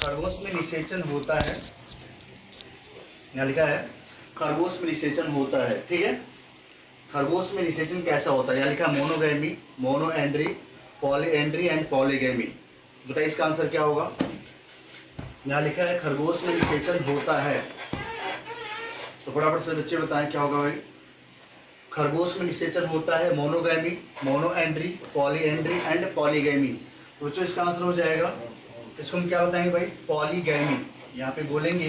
खरगोश में निषेचन होता है, यहाँ लिखा है खरगोश में निषेचन होता है। ठीक है, खरगोश में निषेचन कैसा होता है, यहाँ लिखा है मोनोगैमी, मोनोएंड्री, पॉलीएंड्री एंड पॉलीगैमी। बताइए इसका आंसर क्या होगा। यहाँ लिखा है खरगोश में निषेचन होता है, तो फटाफट से बच्चे बताएं क्या होगा भाई। खरगोश में निषेचन होता है मोनोगैमी, मोनोएंड्री, पॉलीएंड्री एंड पॉलीगैमी। तो बच्चों इसका आंसर हो जाएगा, इसको हम क्या बताएंगे भाई, पॉलीगैमी। यहाँ पे बोलेंगे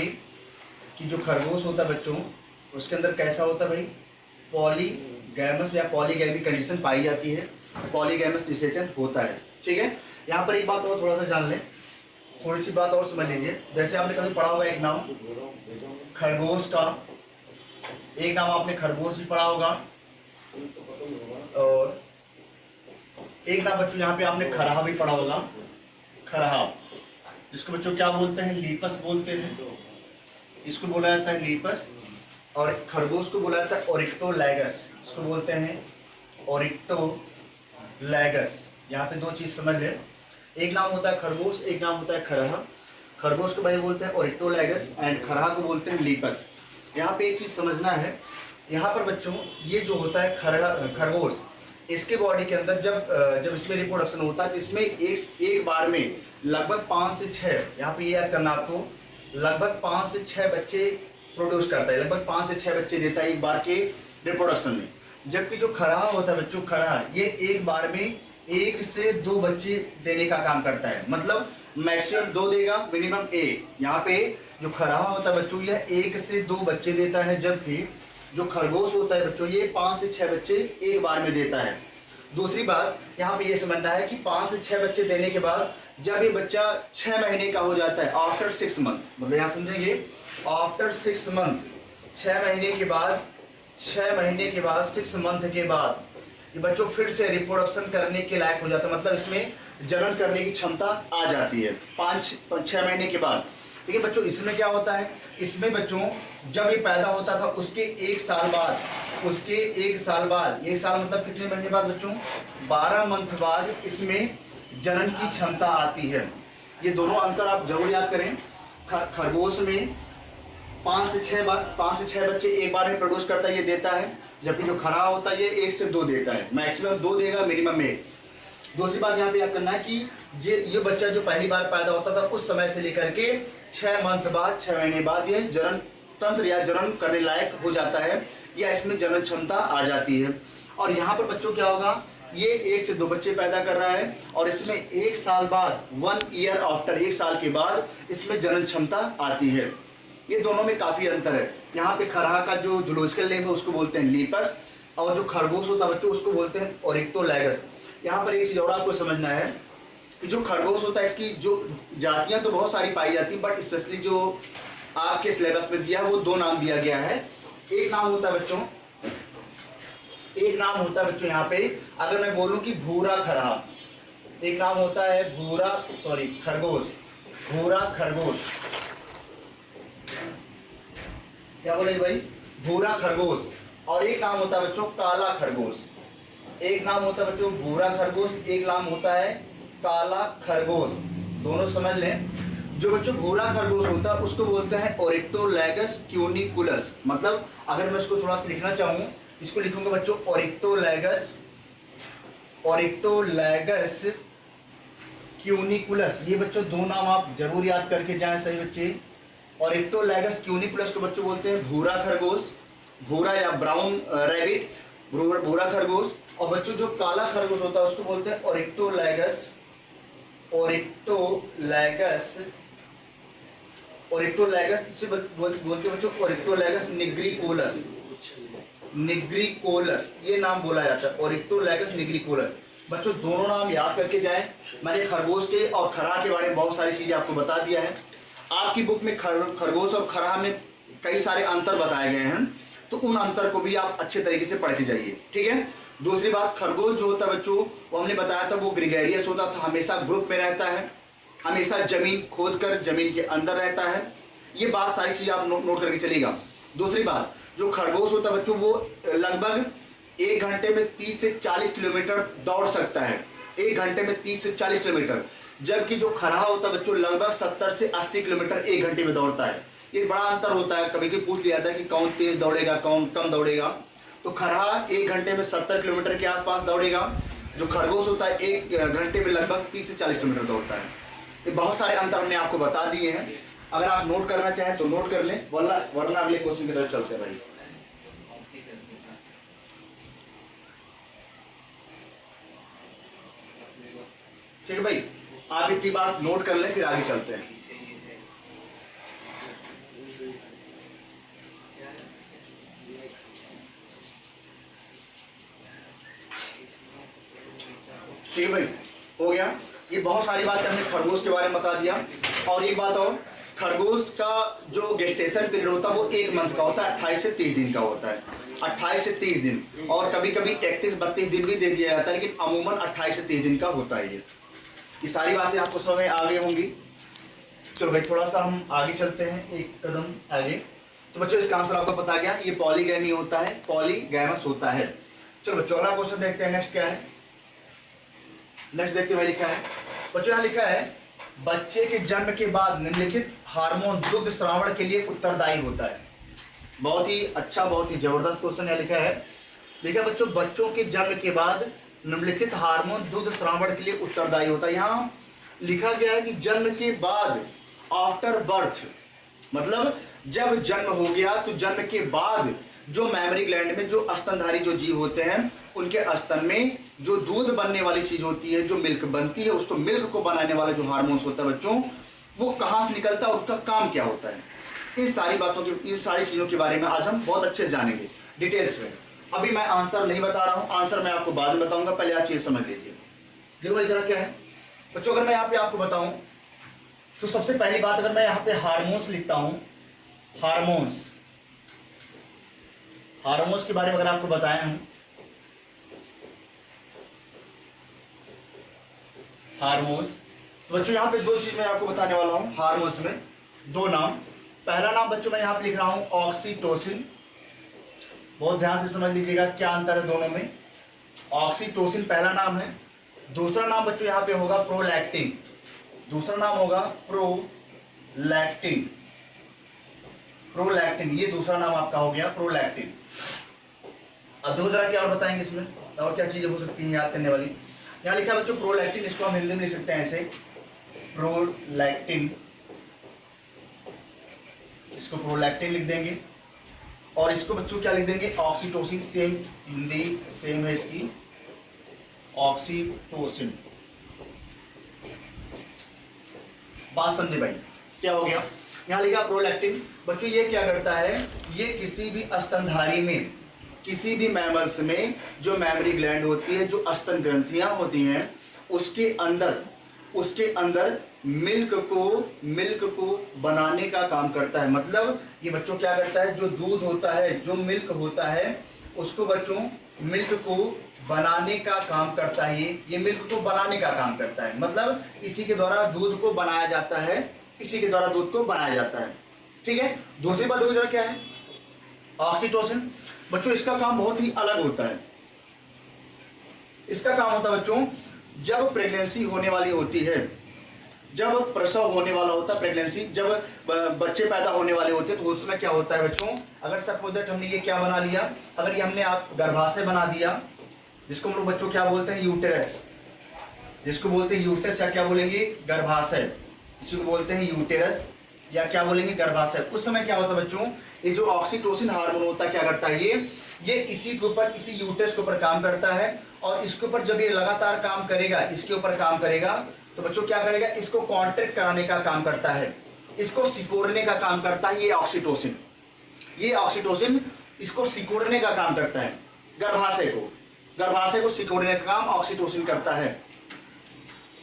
कि जो खरगोश होता है बच्चों उसके अंदर कैसा होता है भाई, पॉलीगैमस या पॉलीगैमी कंडीशन पाई जाती है, पॉलीगैमस निषेचन होता है। ठीक है, यहाँ पर एक बात और थोड़ा सा जान लें, थोड़ी सी बात और समझ लीजिए। जैसे आपने कभी पढ़ा होगा एक नाम खरगोश का, एक नाम आपने खरगोश भी पढ़ा होगा, और एक नाम बच्चों यहाँ पे आपने खरहा भी पढ़ा होगा। खरहा, इसको बच्चों क्या बोलते हैं, लीपस बोलते हैं, इसको बोला जाता है लीपस। और खरगोश को बोला जाता है ओरिक्टोलैगस, इसको बोलते हैं ओरिक्टोलैगस। यहाँ पे दो चीज समझ ले, एक नाम होता है खरगोश, एक नाम होता है खरहा। खरगोश को भाई बोलते हैं ओरिक्टोलैगस एंड खरहा को बोलते हैं लीपस। यहाँ पे एक चीज समझना है, यहाँ पर बच्चों ये जो होता है खरगोश, इसके बॉडी के अंदर जब इसमें रिप्रोडक्शन होता है तो इसमें एक बार में लगभग 5 से 6, यहाँ पे ये याद करना आपको, लगभग 5 से 6 बच्चे प्रोड्यूस करता है, लगभग 5 से 6 बच्चे देता है एक बार के रिप्रोडक्शन में। जबकि जो खरहा होता है बच्चों, खरहा ये एक बार में 1 से 2 बच्चे देने का काम करता है, मतलब मैक्सिमम 2 देगा, मिनिमम 1। यहाँ पे जो खरहा होता है बच्चों यह 1 से 2 बच्चे देता है, जबकि जो खरगोश होता है बच्चों ये 5 से 6 बच्चे एक बार में देता है। दूसरी बात यहाँ पे ये समझना है कि 5 से 6 बच्चे देने के बाद जब ये बच्चा 6 महीने का हो जाता है, आफ्टर 6 मंथ, मतलब यहाँ समझेंगे आफ्टर 6 मंथ, 6 महीने के बाद 6 मंथ के बाद ये बच्चों फिर से रिप्रोडक्शन करने के लायक हो जाता है, मतलब इसमें जनन करने की क्षमता आ जाती है 5-6 महीने के बाद। लेकिन बच्चों इसमें क्या होता है, इसमें बच्चों जब ये पैदा होता था उसके 1 साल बाद, उसके 1 साल बाद, 1 साल मतलब कितने महीने बाद बच्चों, 12 मंथ बाद इसमें जनन की क्षमता आती है। ये दोनों अंतर आप जरूर याद करें। खरगोश में 5 से 6 बच्चे एक बार में प्रोड्यूस करता है, ये देता है, जबकि जो खरहा होता है ये 1 से 2 देता है, मैक्सिमम 2 देगा, मिनिमम 1। दूसरी बात यहाँ पे याद करना है कि ये बच्चा जो पहली बार पैदा होता था उस समय से लेकर के 6 मंथ बाद, 6 महीने बाद ये जनन तंत्र या जनन करने लायक हो जाता है, या इसमें जनन क्षमता आ जाती है। और यहाँ पर बच्चों क्या होगा, ये 1 से 2 बच्चे पैदा कर रहा है और इसमें 1 साल बाद, 1 ईयर आफ्टर, 1 साल के बाद इसमें जनन क्षमता आती है। ये दोनों में काफी अंतर है। यहाँ पे खरहा का जो जूलॉजिकल नेम है उसको बोलते हैं लीपस, और जो खरगोश होता है बच्चों उसको बोलते हैं ओरिक्टोलैगस। यहाँ पर एक चीज और आपको समझना है कि जो खरगोश होता है इसकी जो जातियां तो बहुत सारी पाई जाती है, बट स्पेशली जो आपके सिलेबस में दिया है वो 2 नाम दिया गया है। एक नाम होता है बच्चों यहाँ पे, अगर मैं बोलूं कि भूरा खरहा, एक नाम होता है खरगोश, भूरा खरगोश, क्या बोले भाई, भूरा खरगोश। और एक नाम होता है बच्चों काला खरगोश, एक नाम होता है बच्चों भूरा खरगोश, एक नाम होता है काला खरगोश। दोनों समझ लें। जो बच्चों भूरा खरगोश होता है उसको बोलते हैं ओरिक्टोलैगस क्यूनिकुलस, मतलब अगर मैं इसको थोड़ा सा लिखना चाहूँ, इसको लिखूंगा बच्चों ओरिक्टोलैगस क्यूनिकुलस। ये बच्चों 2 नाम आप जरूर याद करके जाएं सही बच्चे। ओरिक्टोलैगस क्यूनिकुलस को बच्चों बोलते हैं भूरा खरगोश, भूरा या ब्राउन रैबिट, भूरा खरगोश। और बच्चों जो काला खरगोश होता है उसको बोलते हैं ओरिक्टोलैगस इसे बोलते हैं बच्चों ओरिक्टोलैगस निग्रिकोलस, ये नाम बोला जाता है ओरिक्टोलैगस निग्रिकोलस। बच्चों दोनों नाम याद करके जाएं। मैंने खरगोश के और खरहा के बारे में बहुत सारी चीजें आपको बता दिया है। आपकी बुक में खरगोश और खरहा में कई सारे अंतर बताए गए हैं, तो उन अंतर को भी आप अच्छे तरीके से पढ़ के जाइए। ठीक है। दूसरी बात, खरगोश जो होता है बच्चों वो हमने बताया था वो ग्रेगेरियस होता था, हमेशा ग्रुप में रहता है, हमेशा जमीन खोद कर जमीन के अंदर रहता है। ये बात सारी चीज आप नोट करके चलेगा। दूसरी बात, जो खरगोश होता है बच्चों वो लगभग 1 घंटे में 30 से 40 किलोमीटर दौड़ सकता है, 1 घंटे में 30 से 40 किलोमीटर। जबकि जो खरहा होता है बच्चों लगभग 70 से 80 किलोमीटर 1 घंटे में दौड़ता है। ये बड़ा अंतर होता है। कभी कभी पूछ लिया था कि कौन तेज दौड़ेगा कौन कम दौड़ेगा, तो खरहा 1 घंटे में 70 किलोमीटर के आसपास दौड़ेगा, जो खरगोश होता है 1 घंटे में लगभग 30 से 40 किलोमीटर दौड़ता है। ये बहुत सारे अंतर हमने आपको बता दिए हैं। अगर आप नोट करना चाहें तो नोट कर लें, वरना अगले क्वेश्चन की तरफ चलते हैं भाई। ठीक है भाई, आप इतनी बात नोट कर लें, फिर आगे चलते हैं। ठीक है भाई, हो गया। ये बहुत सारी बातें हमने खरगोश के बारे में बता दिया। और एक बात और, खरगोश का जो गेस्टेशन पीरियड होता है वो 1 मंथ का होता है, 28 से 30 दिन का होता है। 28 से 30 दिन, और कभी कभी 31-32 दिन भी दे दिया जाता है, लेकिन अमूमन 28 से 30 दिन का होता है। ये सारी बातें आपको समझ में आ गई होंगी। चलो भाई थोड़ा सा हम आगे चलते हैं, एक कदम आगे। तो बच्चों इसका आंसर आपको पता गया, ये पॉलीगैमी होता है, पॉलीगैमस होता है। चलो 14वां क्वेश्चन देखते हैं, नेक्स्ट क्या है। नेक्स्ट देखते हुए लिखा है बच्चों, यहाँ लिखा है बच्चे के जन्म के बाद निम्नलिखित हार्मोन दुग्ध श्रावण के लिए उत्तरदायी होता है। बहुत ही अच्छा, बहुत ही जबरदस्त क्वेश्चन यहाँ लिखा है। लिखा बच्चों, बच्चों के जन्म के बाद निम्नलिखित हार्मोन दुग्ध श्रावण के लिए उत्तरदायी होता है। यहाँ लिखा गया है कि जन्म के बाद, आफ्टर बर्थ, मतलब जब जन्म हो गया तो जन्म के बाद जो मैमरी ग्लैंड में जो स्तनधारी जो जीव होते हैं उनके स्तन में जो दूध बनने वाली चीज होती है, जो मिल्क बनती है, उसको मिल्क को बनाने वाला जो हार्मोन्स होता है बच्चों, वो कहाँ से निकलता है, उसका काम क्या होता है। इन सारी बातों की, इन सारी चीजों के बारे में आज हम बहुत अच्छे से जानेंगे डिटेल्स में। अभी मैं आंसर नहीं बता रहा हूं, आंसर मैं आपको बाद में बताऊंगा, पहले आप चीज समझ लीजिए। देखो भाई जरा क्या है बच्चों, अगर मैं यहाँ पे आपको बताऊं तो सबसे पहली बात, अगर मैं यहाँ पे हार्मोन्स लिखता हूं, हार्मोन्स, हार्मोन्स के बारे में अगर आपको बताया हूं, हार्मोन्स, तो बच्चों यहाँ पे 2 चीज मैं आपको बताने वाला हूं। हार्मोन्स में 2 नाम। पहला नाम बच्चों मैं यहाँ पे लिख रहा हूं ऑक्सीटोसिन। बहुत ध्यान से समझ लीजिएगा क्या अंतर है दोनों में। ऑक्सीटोसिन पहला नाम है। दूसरा नाम बच्चों यहाँ पे होगा प्रोलैक्टिन। दूसरा नाम होगा प्रोलैक्टिन। प्रोलैक्टिन, ये दूसरा नाम आपका हो गया प्रोलैक्टिन। अब दो जरा क्या और बताएंगे इसमें, और क्या चीजें हो सकती हैं याद करने वाली। यहाँ लिखा है बच्चों प्रोलैक्टिन, इसको हम हिंदी में लिख सकते हैं ऐसे, प्रोलैक्टिन, इसको प्रोलैक्टिन लिख देंगे। और इसको बच्चों क्या लिख देंगे, ऑक्सीटोसिन। सेम हिंदी सेम है इसकी, ऑक्सीटोसिन। बात समझे भाई, क्या हो गया। यहाँ लिखा प्रोलैक्टिन बच्चों, ये क्या करता है, ये किसी भी स्तनधारी में, किसी भी मैमल्स में जो मैमरी ग्लैंड होती है, जो स्तन ग्रंथियां होती हैं, उसके अंदर मिल्क को बनाने का काम करता है। मतलब ये बच्चों क्या करता है, जो दूध होता है, जो मिल्क होता है, उसको बच्चों मिल्क को बनाने का काम करता है। ये मिल्क को बनाने का काम करता है, मतलब इसी के द्वारा दूध को बनाया जाता है, इसी के द्वारा दूध को बनाया जाता है। ठीक है। दूसरी बात जरा क्या है, ऑक्सीटोसिन बच्चों, इसका काम बहुत ही अलग होता है। इसका काम होता है बच्चों, जब प्रेगनेंसी होने वाली होती है, जब प्रसव होने वाला होता है, प्रेगनेंसी, जब बच्चे पैदा होने वाले होते हैं, तो उसमें क्या होता है बच्चों, अगर सपोज दैट हमने ये क्या बना लिया, अगर ये हमने आप गर्भाशय बना दिया, जिसको हम लोग बच्चों क्या बोलते हैं, यूटेरस, जिसको बोलते हैं यूटेरस, या क्या बोलेंगे, गर्भाशय, जिसको बोलते हैं यूटेरस, या क्या बोलेंगे, गर्भाशय। उस समय क्या होता है बच्चों, ये जो ऑक्सीटोसिन हार्मोन होता है क्या करता है, ये इसी के ऊपर, इसी यूटेरस के ऊपर काम करता है। और इसके ऊपर जब ये लगातार काम करेगा, इसके ऊपर काम करेगा, तो बच्चों क्या करेगा, इसको कॉन्ट्रैक्ट कराने का काम करता है, इसको सिकोड़ने का काम करता है। ये ऑक्सीटोसिन इसको सिकोड़ने का काम करता है, गर्भाशय को सिकोड़ने का काम ऑक्सीटोसिन करता है।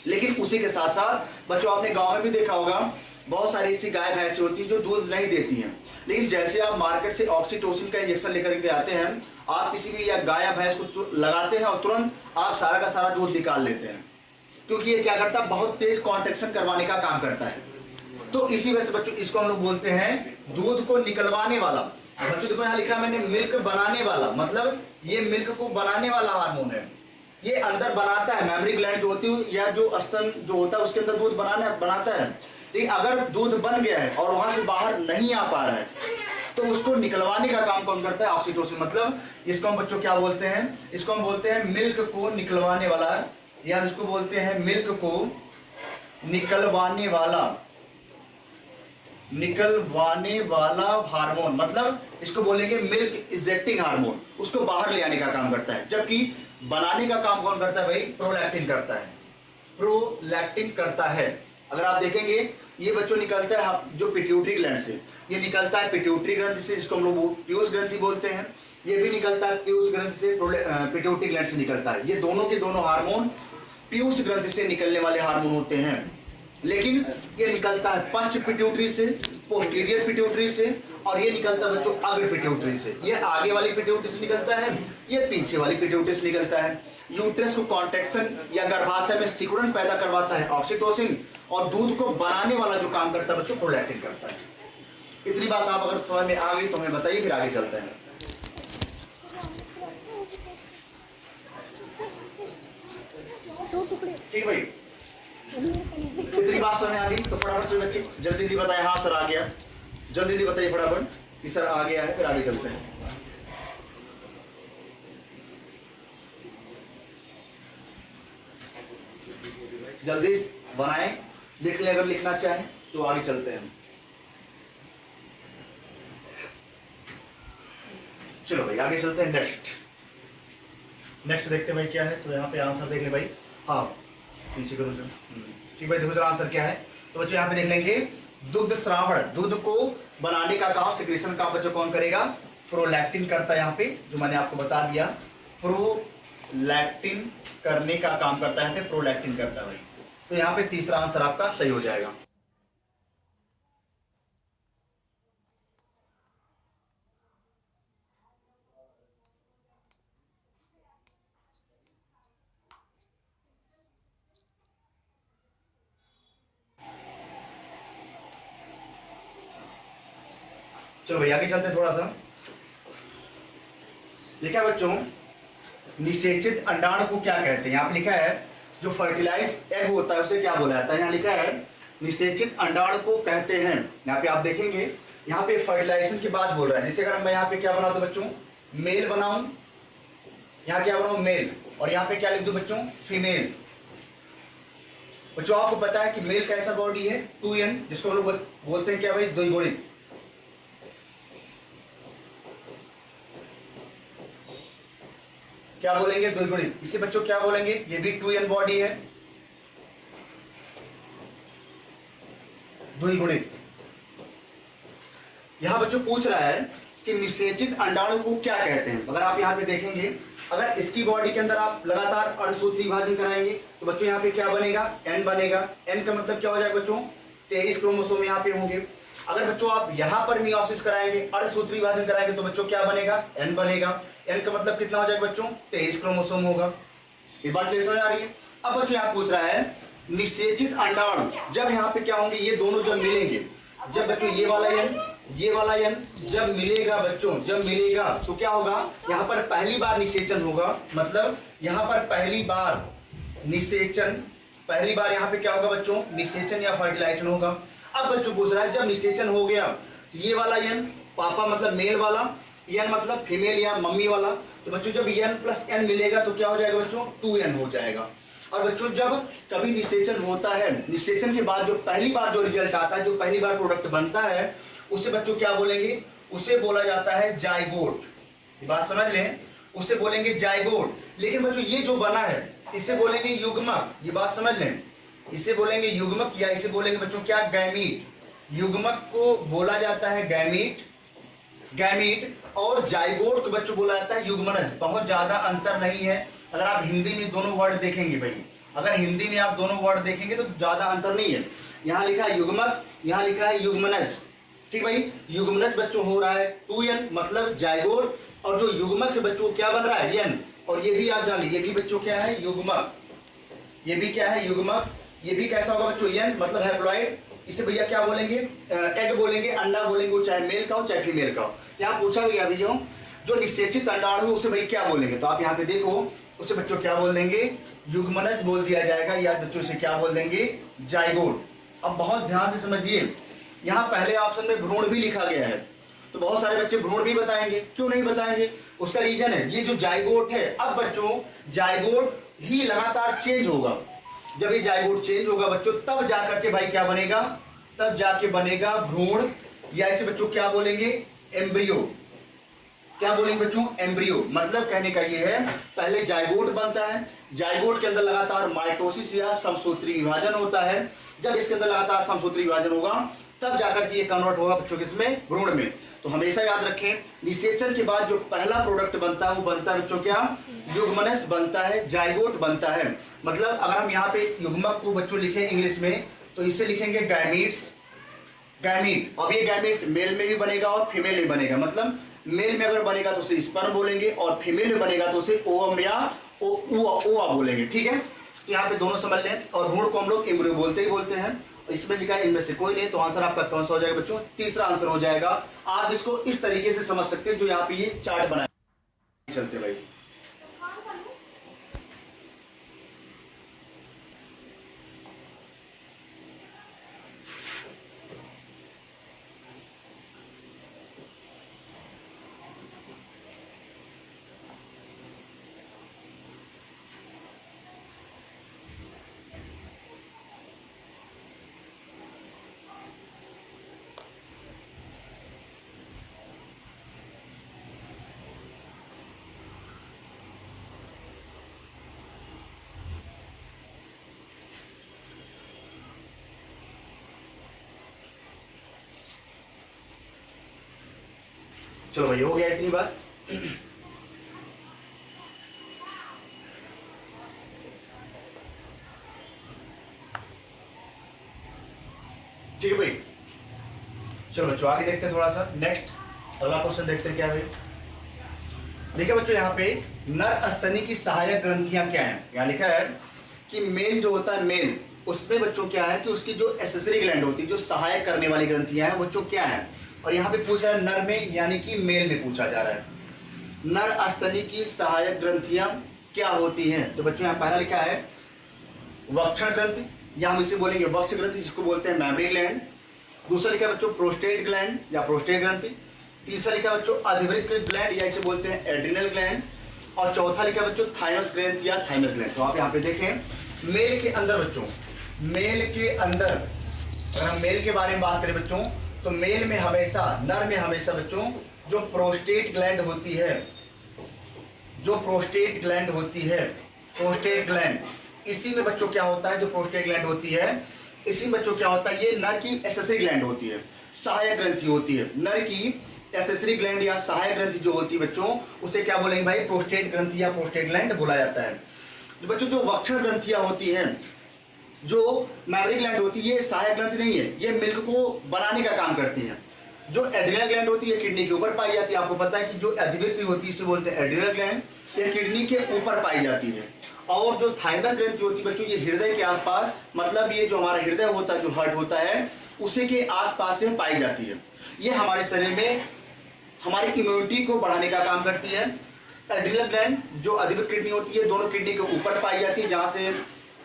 लेकिन उसी के साथ साथ बच्चों आपने गांव में भी देखा होगा, बहुत सारी ऐसी गाय भैंस होती हैं जो दूध नहीं देती हैं, लेकिन जैसे आप मार्केट से ऑक्सीटोसिन का इंजेक्शन लेकर के आते हैं, आप किसी भी या गाय या भैंस को लगाते हैं और तुरंत आप सारा का सारा दूध निकाल लेते हैं, क्योंकि ये क्या करता है, बहुत तेज कॉन्ट्रैक्शन करवाने का काम करता है। तो इसी वजह से बच्चों इसको हम लोग बोलते हैं दूध को निकलवाने वाला। बच्चों देखो यहाँ लिखा है मैंने, मिल्क बनाने वाला, मतलब ये मिल्क को बनाने वाला हार्मोन है। ये अंदर बनाता है, मेमरी ग्लैंड जो होती है या जो स्तन जो होता है उसके अंदर दूध बनाता है। लेकिन अगर दूध बन गया है और वहां से बाहर नहीं आ पा रहा है तो उसको निकलवाने का काम कौन करता है? ऑक्सीटोसिन। मतलब इसको हम बच्चों क्या बोलते हैं? इसको हम बोलते हैं मिल्क को निकलवाने वाला, या इसको बोलते हैं मिल्क को निकलवाने वाला हार्मोन। मतलब इसको बोलेंगे मिल्क इजेक्टिंग हार्मोन, उसको बाहर ले आने का काम करता है। जबकि बनाने का काम कौन करता है भाई? प्रोलैक्टिन करता है। प्रोलैक्टिन करता है। अगर आप देखेंगे ये बच्चों निकलता है जो पिट्यूटरी ग्लैंड से, ये निकलता है पिट्यूटरी ग्रंथि से, जिसको हम लोग पीयूष ग्रंथि बोलते हैं। ये भी निकलता है पीयूष ग्रंथि से, पिट्यूटरी ग्लैंड से निकलता है। ये दोनों के दोनों हार्मोन पीयूष ग्रंथि से निकलने वाले हार्मोन होते हैं। लेकिन ये निकलता है पश्च पिट्यूटरी से, पोस्टीरियर पिट्यूटरी से, और ये निकलता है बच्चों अग्र पिट्यूटरी से। ये आगे वाली पिट्यूटरी से निकलता है, ये पीछे वाली पिट्यूटरी से निकलता है। यूट्रस को कॉन्ट्रैक्शन या गर्भाशय में सिकुड़न पैदा करवाता है ऑक्सीटोसिन, और दूध को बनाने वाला जो काम करता है बच्चों प्रोलैक्टिन करता है। इतनी बात आप अगर समझ में आ गई तो हमें बताइए, फिर आगे चलते हैं। ठीक भाई, इतनी बात समझ में आ गई तो फटाफट से बच्चे जल्दी जल्दी बताए। हाँ सर आ गया, जल्दी जल्दी बताइए फटाफट कि सर आ गया है, फिर आगे चलते हैं। जल्दी बनाएं, लिख ले अगर लिखना चाहें तो आगे चलते हैं। चलो भाई आगे चलते हैं। नेक्स्ट देखते हैं भाई क्या है। तो यहाँ पे आंसर देख ले भाई। हाँ पीछे करो सर। ठीक भाई, देखो जरा आंसर क्या है। तो बच्चों यहाँ पे देख लेंगे दुग्ध श्रावण, दूध को बनाने का काम, सिक्रेशन का बच्चों कौन करेगा? प्रोलैक्टिन करता है। यहाँ पे जो मैंने आपको बता दिया, प्रोलैक्टिन करने का काम करता है, प्रोलैक्टिन करता है भाई। तो यहाँ पे तीसरा आंसर आपका सही हो जाएगा। चलो भैया आगे चलते हैं थोड़ा सा। लिखा है बच्चों निषेचित अंडाणु को क्या कहते हैं? यहाँ पे लिखा है जो फर्टिलाइज एग होता है उसे क्या बोला जाता है? यहाँ लिखा है निषेचित अंडाणु को कहते हैं। यहाँ पे आप देखेंगे यहाँ पे फर्टिलाइजेशन की बात बोल रहा है। जैसे अगर मैं यहाँ पे क्या बनाऊं तो बच्चों मेल बनाऊं, यहाँ क्या बनाऊं मेल, और यहाँ पे क्या लिख दूं बच्चों फीमेल। बच्चों आपको पता है कि मेल कैसा बॉडी है? 2n, जिसको हम लोग बोलते हैं क्या भाई? द्विगुणित। क्या बोलेंगे? द्विगुणित। इसे बच्चों क्या बोलेंगे? ये भी 2n बॉडी है, द्विगुणित। यहां बच्चों पूछ रहा है कि निषेचित अंडाणु को क्या कहते हैं। अगर आप यहाँ पे देखेंगे, अगर इसकी बॉडी के अंदर आप लगातार अर्धसूत्री विभाजन कराएंगे तो बच्चों यहाँ पे क्या बनेगा? n बनेगा। n का मतलब क्या हो जाएगा बच्चों? 23 क्रोमोसोम यहाँ पे होंगे। अगर बच्चों आप यहाँ पर मियोसिस कराएंगे, अर्धसूत्री विभाजन कराएंगे तो बच्चों क्या बनेगा? n बनेगा। n का मतलब कितना हो जाएगा बच्चों? 23 क्रोमोसोम होगा। ये बात समझ आ रही है? अब बच्चों यहाँ पूछ रहा है निषेचित अंडाणु जब यहाँ पे क्या होंगे? ये दोनों जब मिलेंगे, जब बच्चों ये वाला n जब मिलेगा बच्चों, जब मिलेगा तो क्या होगा? यहाँ पर पहली बार निषेचन होगा। मतलब यहाँ पर पहली बार निषेचन, पहली बार यहाँ पे क्या होगा बच्चों? निषेचन या फर्टिलाइजेशन होगा। अब बच्चों पूछ रहा है जब निषेचन हो गया, ये वाला n पापा मतलब मेल वाला, n मतलब फीमेल या मम्मी वाला, तो बच्चों जब n प्लस n मिलेगा तो क्या हो जाएगा बच्चों? 2n हो जाएगा। और बच्चों जब कभी निषेचन होता है, निषेचन के बाद जो पहली बार जो रिजल्ट आता है, जो पहली बार प्रोडक्ट बनता है, उसे बच्चों क्या बोलेंगे? उसे बोला जाता है जाइगोट। ये बात समझ लें, उसे बोलेंगे जाइगोट। लेकिन बच्चों ये जो बना है इसे बोलेंगे युग्मक। ये बात समझ लें, इसे बोलेंगे युग्मक, या इसे बोलेंगे बच्चों क्या? गैमीट। युग्मक को बोला जाता है गैमीट, और जाइगोट को बच्चों बोला जाता है युग्मनज। बहुत ज्यादा अंतर नहीं है। अगर आप हिंदी में दोनों वर्ड देखेंगे भाई, अगर हिंदी में आप दोनों वर्ड देखेंगे तो ज्यादा अंतर नहीं है। यहाँ लिखा है युग्मक, यहाँ लिखा है युग्मनज। ठीक भाई, युग्मनज बच्चों हो रहा है 2n मतलब जाइगोट, और जो युग्मक बच्चों क्या बन रहा है? n। और ये भी आप जान लीजिए, ये भी बच्चों क्या है? युग्मक। ये भी क्या है? युग्मक। ये भी कैसा होगा बच्चों? n मतलब हैप्लॉइड। इसे भैया क्या बोलेंगे? एग बोलेंगे, अंडा बोलेंगे, चाहे मेल का हो चाहे फीमेल का हो। यहाँ पूछा भैया अभी जो निषेचित अंडाणु उसे भाई क्या बोलेंगे? तो आप यहाँ पे देखो उसे बच्चों क्या बोल देंगे, युग्मनज बोल दिया जाएगा, या बच्चों से क्या बोल देंगे, जाइगोट। अब बहुत ध्यान से समझिए, यहाँ पहले ऑप्शन में भ्रूण भी लिखा गया है, तो बहुत सारे बच्चे भ्रूण भी बताएंगे, क्यों नहीं बताएंगे, उसका रीजन है ये जो जाइगोट है। अब बच्चों जाइगोट ही लगातार चेंज होगा, जब ये जाइगोट चेंज होगा बच्चों तब जाकर के भाई क्या बनेगा, तब जाके बनेगा भ्रूण, या इसे बच्चों क्या बोलेंगे, एम्ब्रियो। क्या बोलेंगे बच्चों, एम्ब्रियो। मतलब कहने का ये है पहले जाइगोट बनता है, जाइगोट के अंदर लगातार माइटोसिस या समसूत्री विभाजन होता है, जब इसके अंदर लगातार समसूत्री विभाजन होगा तब जाकर के ये कन्वर्ट होगा बच्चों किसमें, भ्रूण में। तो हमेशा याद रखें निषेचन के बाद जो पहला प्रोडक्ट बनता है वो बनता है बच्चों क्या, युग्मनज बनता है, जाइगोट बनता है। मतलब अगर हम यहाँ पे युग्मक को बच्चों लिखें इंग्लिश में तो इसे लिखेंगे गैमीट्स, गैमीट। अब ये गैमीट मेल में भी बनेगा और फीमेल में बनेगा, मतलब मेल में अगर बनेगा तो उसे स्पर्म बोलेंगे और फीमेल में बनेगा तो उसे ओवम या ओवा बोलेंगे, ठीक है। तो यहाँ पे दोनों समझ लें, और भ्रूण को हम लोग एम्ब्रियो बोलते ही बोलते हैं। इसमें लिखा है इनमें से कोई नहीं, तो आंसर आपका कौन सा हो जाएगा बच्चों, तीसरा आंसर हो जाएगा। आप इसको इस तरीके से समझ सकते हैं जो यहाँ पे ये चार्ट बनाया चलते भाई। चलो भाई हो गया इतनी बात। ठीक है भाई, चलो बच्चों आगे देखते हैं थोड़ा सा। नेक्स्ट अगला क्वेश्चन देखते हैं क्या है। देखिए बच्चों यहाँ पे नर स्तनी की सहायक ग्रंथियां क्या हैं। यहाँ लिखा है कि मेल जो होता है मेल, उसमें बच्चों क्या है कि उसकी जो एसेसरी ग्लैंड होती है, जो सहायक करने वाली ग्रंथियां हैं बच्चों क्या है। और यहाँ पे पूछा है नर में यानी कि मेल में पूछा जा रहा है। नर स्तनी की सहायक ग्रंथियां क्या होती हैं, तो बच्चों यहाँ पहला लिखा है वक्षण ग्रंथि, या हम इसे बोलेंगे वक्ष ग्रंथि, जिसको बोलते हैं मैमरी ग्लैंड। दूसरा लिखा है बच्चों प्रोस्टेट ग्लैंड या प्रोस्टेट ग्रंथि। तीसरा लिखा है बच्चों अधिवृक्क ग्लैंड या इसे बोलते हैं एड्रिनल ग्लैंड। और चौथा लिखा है बच्चों थाइमस ग्रंथि या थाइमस ग्लैंड। तो आप यहाँ पे देखें मेल के अंदर बच्चों, मेल के अंदर अगर हम मेल के बारे में बात करें बच्चों, तो मेल में हमेशा, नर में हमेशा बच्चों जो प्रोस्टेट ग्लैंड होती है, जो प्रोस्टेट ग्लैंड होती है, प्रोस्टेट ग्लैंड, इसी में बच्चों क्या होता है, जो प्रोस्टेट ग्लैंड होती है इसी में बच्चों क्या होता है, ये नर की एसेसरी ग्लैंड होती है, सहायक ग्रंथि होती है। नर की एसेसरी ग्लैंड या सहायक ग्रंथि जो होती है बच्चों, उसे क्या बोलेंगे भाई, प्रोस्टेट ग्रंथि या प्रोस्टेट ग्लैंड बोला जाता है। तो बच्चों जो वक्षण ग्रंथियां होती हैं, जो मैमरी ग्लैंड होती है, ये सहायक ग्रंथि नहीं है, ये मिल्क को बनाने का काम करती है। जो एड्रिनल ग्लैंड होती है किडनी के ऊपर पाई जाती है। आपको पता है कि जो अधिवृक्क होती है इसे बोलते हैं एड्रिनल ग्लैंड, ये किडनी के ऊपर पाई जाती है। और जो थाइमस ग्रंथि होती है बच्चों, ये हृदय के आसपास, मतलब ये जो हमारा हृदय होता है, जो हार्ट होता है, उसी के आसपास से पाई जाती है। ये हमारे शरीर में हमारी इम्यूनिटी को बढ़ाने का काम करती है। एड्रिनल ग्लैंड जो अधिवृक्क किडनी होती है, दोनों किडनी के ऊपर पाई जाती है, जहां से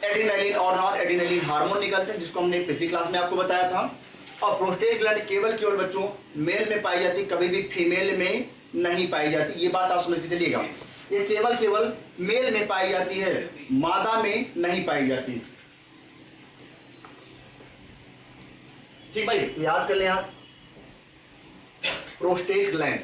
एड्रेनालिन और नॉन एड्रेनालिन हार्मोन निकलते हैं, जिसको हमने पिछली क्लास में आपको बताया था। और प्रोस्टेट ग्लैंड केवल बच्चों मेल में पाई जाती, कभी भी फीमेल में नहीं पाई जाती। ये बात आप समझ के चलिएगा, ये केवल मेल में पाई जाती है, मादा में नहीं पाई जाती। ठीक भाई, तो याद कर लें आप प्रोस्टेट ग्लैंड।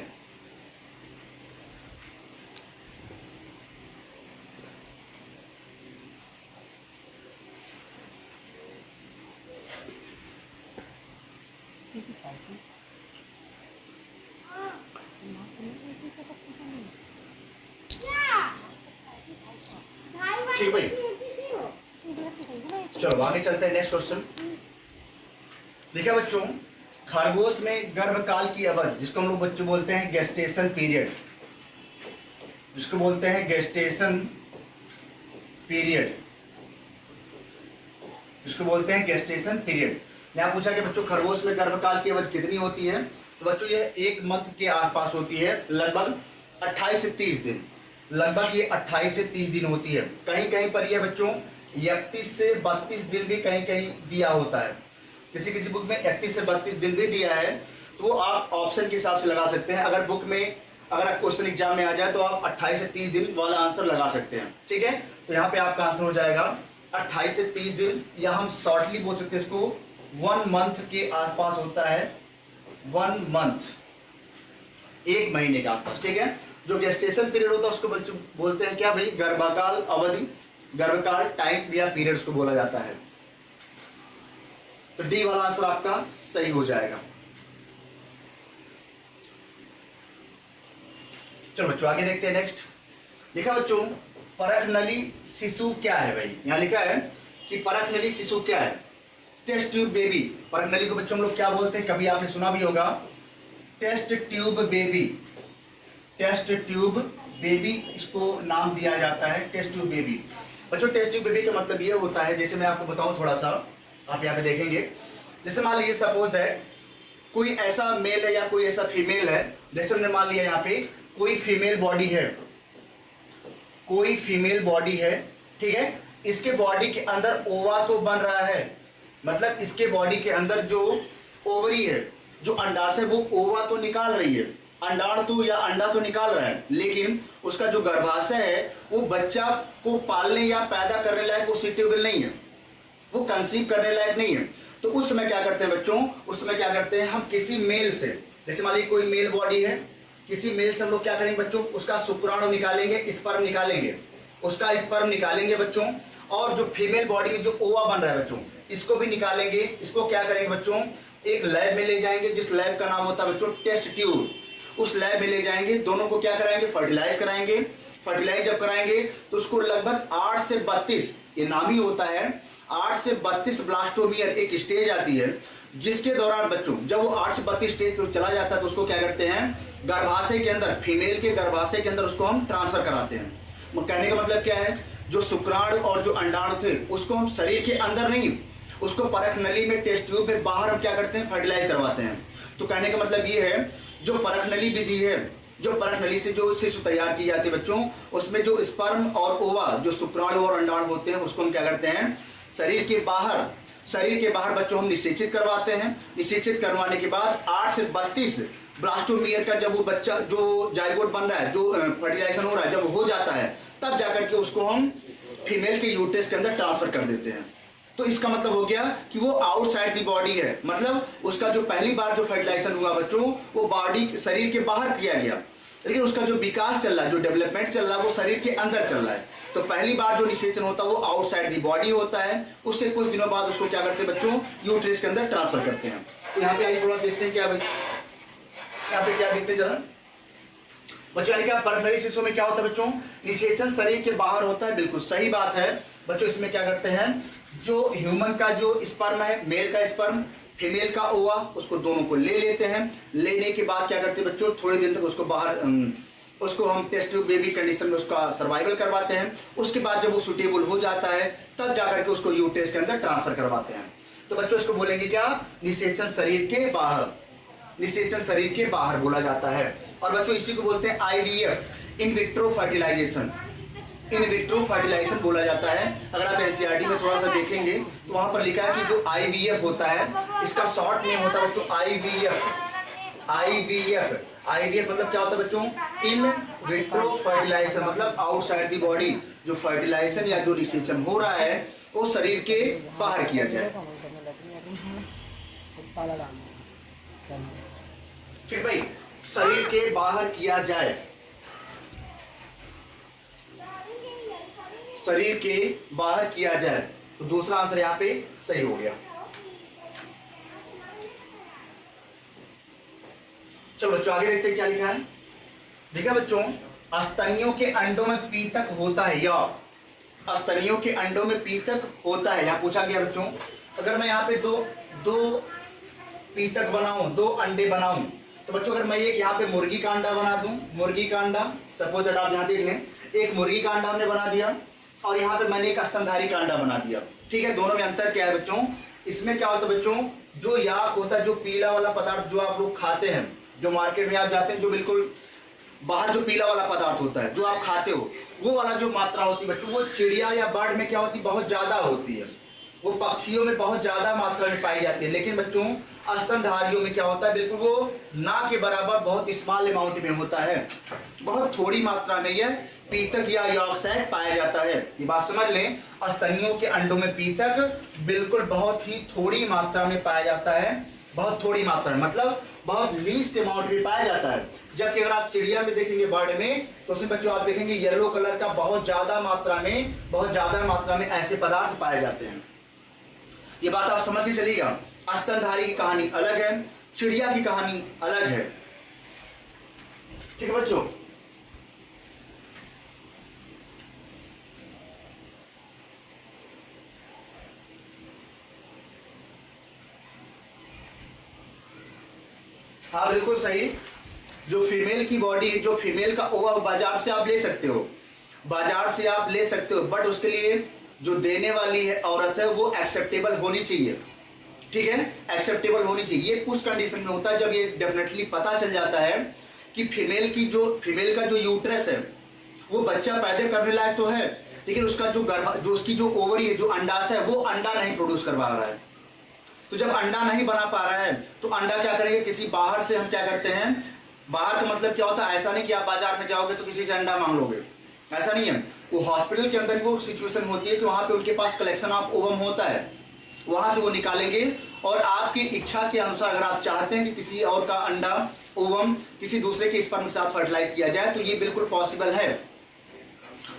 ठीक भाई, चलो आगे चलते हैं। नेक्स्ट क्वेश्चन देखिए बच्चों, खरगोश में गर्भकाल की अवधि, जिसको हम लोग बच्चों बोलते हैं गेस्टेशन पीरियड, जिसको बोलते हैं गेस्टेशन पीरियड, जिसको बोलते हैं गेस्टेशन पीरियड। यहाँ पूछा कि बच्चों खरगोश में गर्भकाल की अवधि कितनी होती है, तो बच्चों ये 1 मंथ के आसपास होती है, लगभग 28 से 30 दिन। लगभग ये 28 से 30 दिन होती है। कहीं कहीं पर ये बच्चों 31 से 32 दिन भी कहीं कहीं दिया होता है। किसी किसी बुक में 31 से 32 दिन भी दिया है, तो वो आप ऑप्शन के हिसाब से लगा सकते हैं। अगर बुक में अगर क्वेश्चन एग्जाम में आ जाए तो आप 28 से 30 दिन वाला आंसर लगा सकते हैं। ठीक है, तो यहाँ पे आपका आंसर हो जाएगा 28 से 30 दिन, या हम शॉर्टली बोल सकते हैं इसको 1 मंथ के आसपास होता है। 1 मंथ, 1 महीने के आसपास। ठीक है, जो गेस्टेशन पीरियड होता है उसको बच्चों बोलते हैं क्या भाई, गर्भकाल अवधि, गर्भकाल टाइम या पीरियड उसको बोला जाता है। तो डी वाला आंसर आपका सही हो जाएगा। चलो बच्चों आगे देखते हैं। नेक्स्ट लिखा बच्चों, परखनली शिशु क्या है भाई। यहां लिखा है कि परखनली शिशु क्या है। टेस्ट ट्यूब बेबी, परखनली को बच्चों हम लोग क्या बोलते हैं, कभी आपने सुना भी होगा, test tube baby. Test tube baby इसको नाम दिया जाता है, टेस्ट ट्यूब बेबी। बच्चों टेस्ट ट्यूब बेबी का मतलब ये होता है, जैसे मैं आपको बताऊं थोड़ा सा, आप यहाँ पे देखेंगे। जैसे मान लीजिए सपोज है कोई ऐसा मेल है या कोई ऐसा फीमेल है। जैसे हमने मान लिया यहाँ पे कोई फीमेल बॉडी है, कोई फीमेल बॉडी है। ठीक है, इसके बॉडी के अंदर ओवा तो बन रहा है, मतलब इसके बॉडी के अंदर जो ओवरी है, जो अंडाशय, वो ओवा तो निकाल रही है, अंडाणु या अंडा तो निकाल रहा है, लेकिन उसका जो गर्भाशय है वो बच्चा को पालने या पैदा करने लायक वो सुटेबल नहीं है, वो कंसीव करने लायक नहीं है। तो उस समय क्या करते हैं बच्चों, उस समय क्या करते हैं हम किसी मेल से, जैसे मान लीजिए कोई मेल बॉडी है, किसी मेल से हम लोग क्या करेंगे बच्चों, उसका शुक्राणु निकालेंगे, स्पर्म निकालेंगे, उसका स्पर्म निकालेंगे बच्चों, और जो फीमेल बॉडी में जो ओवा बन रहा है बच्चों, इसको भी निकालेंगे। इसको क्या करेंगे बच्चों, एक लैब में ले जाएंगे, जिस लैब का नाम होता है बच्चों टेस्ट ट्यूब। उस लैब में ले जाएंगे, दोनों को क्या कराएंगे, फर्टिलाइज कराएंगे। फर्टिलाइज जब कराएंगे तो उसको लगभग 8 से 32, ये नाम ही होता है, 8 से 32 ब्लास्टोमियर एक स्टेज आती है, जिसके दौरान बच्चों जब वो 8 से 32 स्टेज पर चला जाता है तो उसको क्या करते हैं, गर्भाशय के अंदर, फीमेल के गर्भाशय के अंदर उसको हम ट्रांसफर कराते हैं। कहने का मतलब क्या है, जो शुक्राणु और जो अंडाणु थे उसको हम शरीर के अंदर नहीं, उसको परख नली में, टेस्ट ट्यूब में बाहर हम क्या करते हैं, फर्टिलाइज करवाते हैं। तो कहने का मतलब ये है, जो परख नली विधि है, जो परख नली से जो शिशु तैयार की जाती है बच्चों, उसमें जो स्पर्म और ओवा, जो शुक्राणु और अंडाणु होते हैं, उसको हम क्या करते हैं, शरीर के बाहर बच्चों हम निषेचित करवाते हैं। निषेचित करवाने के बाद 8 से 32 ब्लास्टोमियर का जब वो बच्चा, जो जाइगोट बन रहा है, जो फर्टिलाइजेशन हो रहा है, जब हो जाता है, तब जाकर के उसको हम फीमेल के यूट्रस के अंदर ट्रांसफर कर देते हैं। तो इसका मतलब हो गया कि वो आउटसाइड दी बॉडी है, मतलब उसका जो पहली बार जो फर्टिलाइजेशन हुआ बच्चों, वो बॉडी शरीर के बाहर किया गया, लेकिन उसका जो विकास चल रहा है, जो डेवलपमेंट चल रहा है, वो शरीर के अंदर चल रहा है। तो पहली बार जो निषेचन होता है वो आउटसाइड दी बॉडी होता है। उससे कुछ दिनों बाद उसको क्या करते हैं बच्चों, यूट्रस के अंदर ट्रांसफर करते हैं। तो यहाँ पे आइए थोड़ा देखते हैं क्या भाई, यहाँ पे क्या देखते हैं जरा बच्चों। यानी कि परखनली शिशु में क्या होता है बच्चों, निषेचन शरीर के बाहर होता है, बिल्कुल सही बात है बच्चों। इसमें क्या करते हैं, जो ह्यूमन का जो स्पर्म है, मेल का स्पर्म, फीमेल का ओवा, उसको दोनों को ले लेते हैं। लेने के बाद क्या करते हैं बच्चों, थोड़े दिन तक उसको बाहर, उसको हम टेस्ट ट्यूब बेबी कंडीशन में उसका सर्वाइवल करवाते हैं। उसके बाद जब वो सुटेबल हो जाता है, तब जाकर के उसको यूट्रस के अंदर ट्रांसफर करवाते हैं। तो बच्चों इसको बोलेंगे क्या, निषेचन शरीर के बाहर, निषेचन शरीर के बाहर बोला जाता है। और बच्चों इसी को बोलते हैं IVF, in vitro fertilisation, in vitro fertilisation बोला जाता है। अगर आप NCERT में थोड़ा सा देखेंगे तो वहां पर लिखा है कि जो IVF होता है, इसका शॉर्ट नेम होता है बच्चों IVF। IVF मतलब क्या होता है बच्चों, इन विट्रो फर्टिलाइजेशन, मतलब आउटसाइड दी बॉडी जो फर्टिलाइजेशन या जो निषेचन हो रहा है वो शरीर के बाहर किया जाए। फिर भाई शरीर के बाहर किया जाए, शरीर के बाहर किया जाए, तो दूसरा आंसर यहाँ पे सही हो गया। चलो बच्चों आगे देखते हैं क्या लिखा है। देखा बच्चों, स्तनियों के अंडों में पीतक होता है, या स्तनियों के अंडों में पीतक होता है, यहाँ पूछा गया बच्चों। अगर मैं यहाँ पे दो पीतक बनाऊं, 2 अंडे बनाऊं, तो बच्चों अगर मैं एक यहाँ पे मुर्गी का अंडा बना दूं, मुर्गी का अंडा, सपोज दैट आप यहाँ देख लें, एक मुर्गी का अंडा हमने बना दिया, और यहाँ पे मैंने एक स्तनधारी का अंडा बना दिया। ठीक है, दोनों में अंतर क्या है बच्चों, इसमें क्या होता है बच्चों, जो याक होता है, जो पीला वाला पदार्थ जो आप लोग खाते हैं, जो मार्केट में आप जाते हैं, जो बिल्कुल बाहर जो पीला वाला पदार्थ होता है जो आप खाते हो, वो वाला जो मात्रा होती है बच्चों, वो चिड़िया या बर्ड में क्या होती है, बहुत ज्यादा होती है। वो पक्षियों में बहुत ज्यादा मात्रा में पाई जाती है। लेकिन बच्चों स्तनधारियों में क्या होता है, बिल्कुल वो ना के बराबर बहुत स्मॉल अमाउंट में होता है, बहुत थोड़ी मात्रा में यह पीतक या ऑक्साइड पाया जाता है। ये बात समझ लें, स्तनियों के अंडों में पीतक बिल्कुल बहुत ही थोड़ी मात्रा में पाया जाता है, बहुत थोड़ी मात्रा में, मतलब बहुत लीस्ट अमाउंट में पाया जाता है। जबकि अगर आप चिड़िया में देखेंगे, बर्ड में, तो उसमें बच्चों आप देखेंगे येलो कलर का बहुत ज्यादा मात्रा में ऐसे पदार्थ पाए जाते हैं। ये बात आप समझ के चलिएगा। स्तनधारी की कहानी अलग है, चिड़िया की कहानी अलग है। ठीक है बच्चों, हाँ बिल्कुल सही। जो फीमेल की बॉडी, जो फीमेल का ओवा बाजार से आप ले सकते हो, बट उसके लिए जो देने वाली है औरत है वो एक्सेप्टेबल होनी चाहिए। ठीक है, एक्सेप्टेबल होनी चाहिए। ये उस कंडीशन में होता है जब ये डेफिनेटली पता चल जाता है कि फीमेल का जो यूट्रस है वो बच्चा पैदा करने लायक तो है, लेकिन उसका जो उसकी जो ओवरी है, जो अंडाशय है, वो अंडा नहीं प्रोड्यूस कर पा रहा है। तो जब अंडा नहीं बना पा रहा है तो अंडा क्या करेंगे, किसी बाहर से हम क्या करते हैं, बाहर का मतलब क्या होता है, ऐसा नहीं कि आप बाजार में जाओगे तो किसी से अंडा मांग लोगे, ऐसा नहीं है। वो हॉस्पिटल के अंदर वो सिचुएशन होती है कि वहां पे उनके पास कलेक्शन ऑफ ओवम होता है, वहां से वो निकालेंगे और आपकी इच्छा के अनुसार अगर आप चाहते हैं कि किसी और का अंडा ओवम किसी दूसरे के स्पर्म के साथ फर्टिलाइज किया जाए तो ये बिल्कुल पॉसिबल है।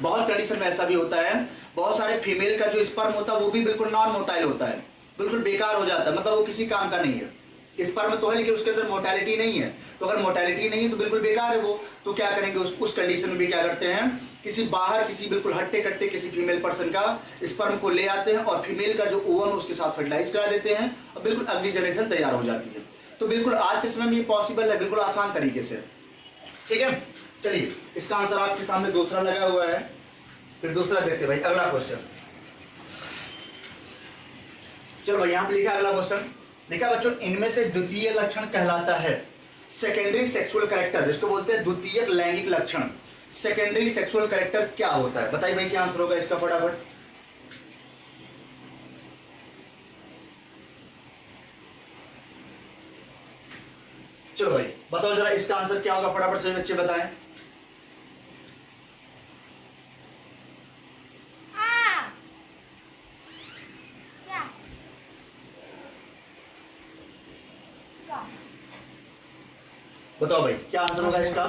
बहुत कंडीशन में ऐसा भी होता है। बहुत सारे फीमेल का जो स्पर्म होता है वो भी बिल्कुल नॉन मोटाइल होता है, बिल्कुल बेकार हो जाता है, मतलब वो किसी काम का नहीं है। स्पर्म तो है लेकिन उसके अंदर मोर्टेलिटी नहीं है। तो अगर मोर्टेलिटी नहीं है तो बिल्कुल बेकार है वो। तो क्या करेंगे, उस कंडीशन में भी क्या करते हैं, किसी बिल्कुल हट्टे कट्टे किसी फीमेल पर्सन का स्पर्म को ले आते हैं और फीमेल का जो ओवम उसके साथ फर्टिलाइज करा देते हैं और बिल्कुल अगली जनरेशन तैयार हो जाती है। तो बिल्कुल आज के समय में ये पॉसिबल है, बिल्कुल आसान तरीके से। ठीक है, चलिए इसका आंसर आपके सामने दूसरा लगा हुआ है, फिर दूसरा देखते भाई। अगला क्वेश्चन, चलो भाई यहाँ पे लिखा अगला क्वेश्चन। देखा बच्चों, इनमें से द्वितीय लक्षण कहलाता है सेकेंडरी सेक्सुअल कैरेक्टर, जिसको बोलते हैं द्वितीयक लैंगिक लक्षण। सेकेंडरी सेक्सुअल कैरेक्टर क्या होता है, बताइए भाई क्या आंसर होगा इसका फटाफट। चलो भाई बताओ जरा इसका आंसर क्या होगा, फटाफट सभी बच्चे बताएं। बताओ भाई क्या आंसर होगा इसका।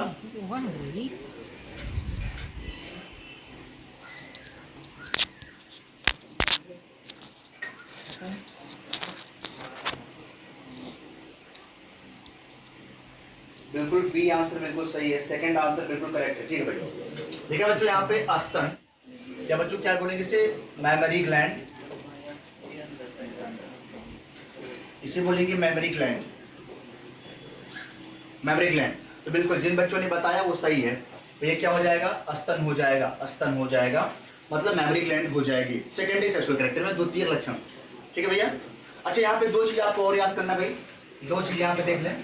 बिल्कुल बी आंसर बिल्कुल सही है, सेकंड आंसर बिल्कुल करेक्ट है। ठीक है भाई, देखा बच्चों यहाँ पे स्तन या बच्चों क्या बोलेंगे इसे, मैमरी ग्लैंड, इसे बोलेंगे मेमोरी ग्लैंड, मेमोरी ग्लैंड। तो बिल्कुल जिन बच्चों ने बताया वो सही है। तो ये क्या हो जाएगा, स्तन हो जाएगा, स्तन हो जाएगा, मतलब मेमोरी ग्लैंड हो जाएगी सेकेंडरी सेक्सुअल कैरेक्टर में द्वितीय लक्षण। ठीक है भैया। अच्छा यहाँ पे दो चीज आपको और याद करना भाई, दो चीज यहाँ पे देख लें।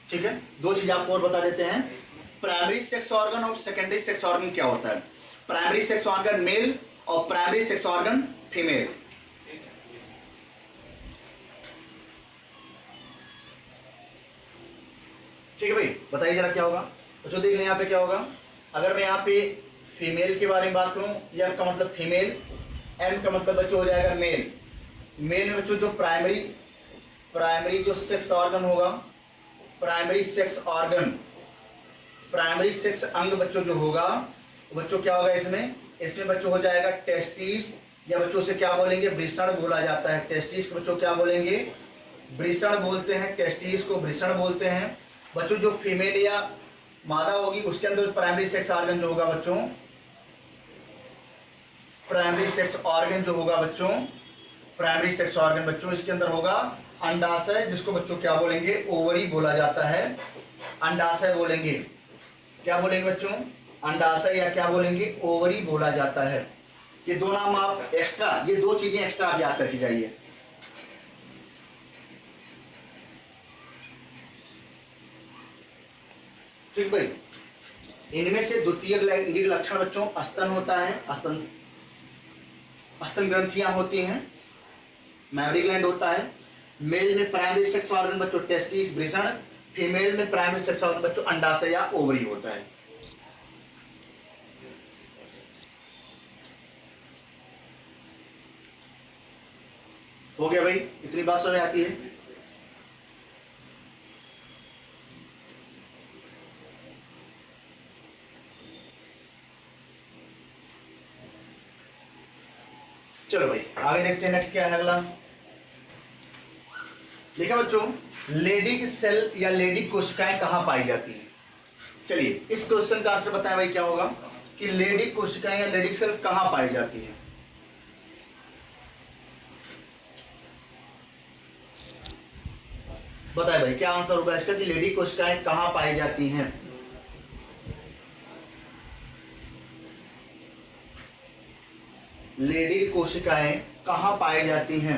ठीक है, दो चीज आपको और बता देते हैं। प्राइमरी सेक्स ऑर्गन और सेकेंडरी सेक्स ऑर्गन क्या होता है। प्राइमरी सेक्स ऑर्गन मेल और प्राइमरी सेक्स ऑर्गन फीमेल। ठीक है भाई, बताइए जरा क्या होगा। तो देख लें यहाँ पे क्या होगा। अगर मैं यहाँ पे फीमेल के बारे में बात करूं, एम का मतलब फीमेल, एम का मतलब बच्चों हो जाएगा मेल। मेल में बच्चों जो प्राइमरी जो सेक्स ऑर्गन होगा, primary sex organ, primary sex अंग बच्चों जो होगा, बच्चों क्या होगा इसमें बच्चों हो जाएगा टेस्टिस, या बच्चों से क्या बोलेंगे, वृषण बोला जाता है। टेस्टिस को बच्चों क्या बोलेंगे, वृषण बोलते हैं, टेस्टिस को वृषण बोलते हैं। बच्चों जो फीमेल या मादा होगी उसके अंदर प्राइमरी सेक्स ऑर्गन जो होगा बच्चों, प्राइमरी सेक्स ऑर्गन जो होगा बच्चों, प्राइमरी सेक्स ऑर्गन बच्चों इसके अंदर होगा अंडाशय, जिसको बच्चों क्या बोलेंगे, ओवरी बोला जाता है। अंडाशय बोलेंगे, क्या बोलेंगे बच्चों, अंडाशय या क्या बोलेंगे, ओवरी बोला जाता है। ये दो नाम आप एक्स्ट्रा, ये दो चीजें एक्स्ट्रा आप याद करके जाइए। ठीक भाई, इनमें से द्वितीय लैंगिक लक्षण बच्चों स्तन होता है, स्तन ग्रंथियां होती हैं, मैमरी ग्लैंड होता है। मेल में प्राइमरी सेक्स ऑर्गन बच्चों टेस्टिस वृषण, फीमेल में प्राइमरी सेक्स ऑर्गन बच्चों अंडाशय या ओवरी होता है। हो गया भाई, इतनी बात समझ आती है। चलो भाई आगे देखते हैं नेक्स्ट क्या है अगला। देखा बच्चों, लेडिक सेल या लेडिक कोशिकाएं कहां पाई जाती हैं। चलिए इस क्वेश्चन का आंसर बताएं भाई क्या होगा कि लेडिक कोशिकाएं या लेडिक सेल कहां पाई जाती है। बताएं भाई क्या आंसर होगा इसका कि लेडिक कोशिकाएं कहां पाई जाती हैं। लेडी कोशिकाएं कहां पाई जाती हैं।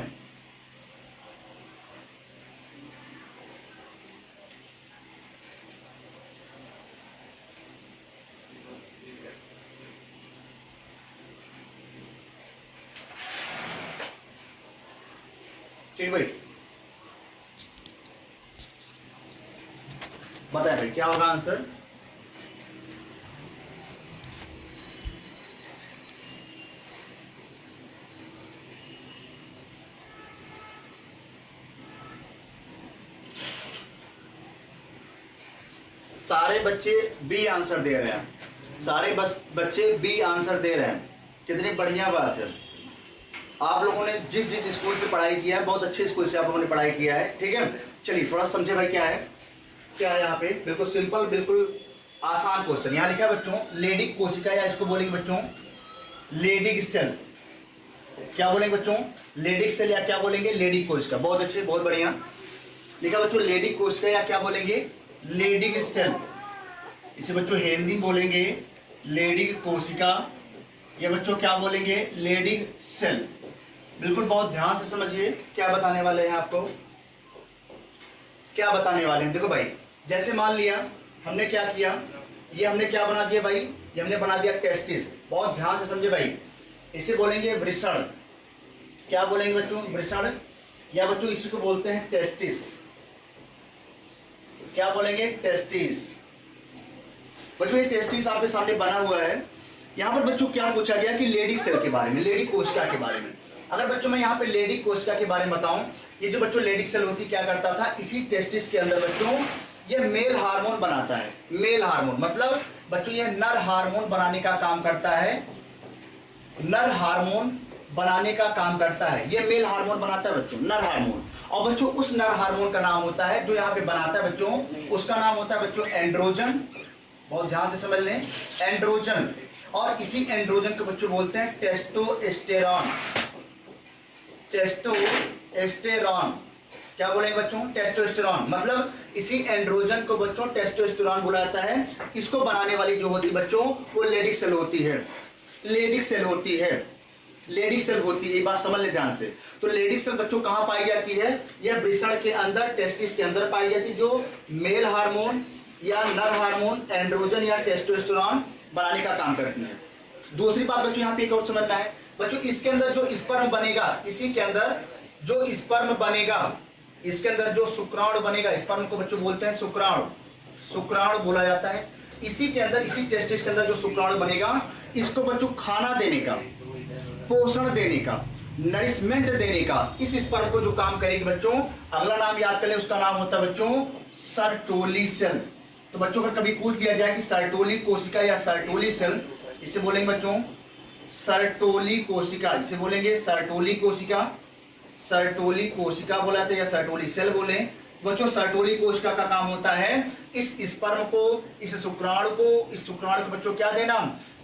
ठीक भाई, बताएं भाई क्या होगा आंसर। सारे बच्चे बी आंसर दे रहे हैं, सारे बच्चे बी आंसर दे रहे हैं। कितनी बढ़िया बात है, आप लोगों ने जिस जिस स्कूल से पढ़ाई किया है बहुत अच्छे स्कूल से आप लोगों ने पढ़ाई किया है। ठीक है, चलिए थोड़ा समझे भाई क्या है, क्या है यहाँ पे। बिल्कुल सिंपल, बिल्कुल आसान क्वेश्चन। यहाँ लिखा है बच्चों लेडिक कोशिका, या इसको बोलेंगे बच्चों लेडिक सेल। क्या बोलेंगे बच्चों, लेडिक सेल या क्या बोलेंगे लेडिक कोशिका। बहुत अच्छे, बहुत बढ़िया लिखा बच्चों, लेडिक कोशिका या क्या बोलेंगे लेडिक सेल। इसे बच्चों हिंदी बोलेंगे लेडिक कोशिका, या बच्चों क्या बोलेंगे लेडिक सेल। बिल्कुल बहुत ध्यान से समझिए क्या बताने वाले हैं आपको, क्या बताने वाले हैं। देखो भाई, जैसे मान लिया हमने क्या किया, ये हमने क्या बना दिया भाई, ये हमने बना दिया टेस्टिस। बहुत ध्यान से समझे भाई, इसे बोलेंगे वृषण। क्या बोलेंगे बच्चों वृषण, या बच्चों इसी को बोलते हैं टेस्टिस। क्या बोलेंगे टेस्टिस। बच्चों ये टेस्टिस आपके सामने बना हुआ है। यहाँ पर बच्चों क्या पूछा गया कि लेडी सेल के बारे में, लेडी कोशिका के बारे में। अगर बच्चों मैं यहाँ पे लेडी कोशिका के बारे में बताऊं, ये जो बच्चों लेडी सेल होती क्या करता था, इसी टेस्टिस के अंदर बच्चों ये मेल हार्मोन बनाता है। मेल हार्मोन मतलब बच्चों ये नर हार्मोन बनाने का काम करता है, नर हार्मोन बनाने का काम करता है। ये मेल हार्मोन बनाता है बच्चों, नर हार्मोन। और बच्चों उस नर हार्मोन का नाम होता है जो यहाँ पे बनाता है बच्चों, उसका नाम होता है बच्चों एंड्रोजन। बहुत ध्यान से समझ लें, एंड्रोजन। और इसी एंड्रोजन को बच्चों बोलते हैं टेस्टोस्टेरॉन। टेस्टोस्टेरॉन क्या बोलेंगे बच्चों टेस्टोस्टेरॉन। मतलब इसी एंड्रोजन को बच्चों टेस्टोस्टेरॉन बोला जाता है। इसको बनाने वाली जो होती बच्चों वो लेडिक सेल होती है, लेडिक सेल होती है, लेडिक सेल होती है। ये बात समझ ले ध्यान से। तो लेडिक सेल बच्चों कहां पाई जाती है, यह वृषण के अंदर, टेस्टिस के अंदर पाई जाती है, जो मेल हार्मोन या नर हार्मोन एंड्रोजन या टेस्टोस्टेरॉन बनाने का काम करती है। दूसरी बात बच्चों यहाँ पे एक और समझना है बच्चों, इसके अंदर जो स्पर्म बनेगा, इसी के अंदर जो स्पर्म बनेगा, इसके अंदर जो शुक्राणु बनेगा, स्पर्म को बच्चों बोलते हैं शुक्राणु, शुक्राणु बोला जाता है। इसी के अंदर, इसी टेस्टिस के अंदर जो शुक्राणु बनेगा, इसको बच्चों खाना देने का, पोषण देने का, नरिशमेंट देने का, इस स्पर्म को जो काम करेगी बच्चों, अगला नाम याद कर ले, उसका नाम होता है बच्चों सर्टोली सेल। तो बच्चों का कभी पूछ दिया जाए कि सर्टोली कोशिका या सर्टोली सेल, इसे बोलेंगे बच्चों सर्टोली कोशिका, इसे बोलेंगे सर्टोली कोशिका, सर्टोली कोशिका बोला जाता है या सर्टोली सेल बोले। बच्चों सर्टोली कोशिका का काम होता है इस स्पर्म को, इस शुक्राणु को, इस शुक्राणु को बच्चों क्या देना,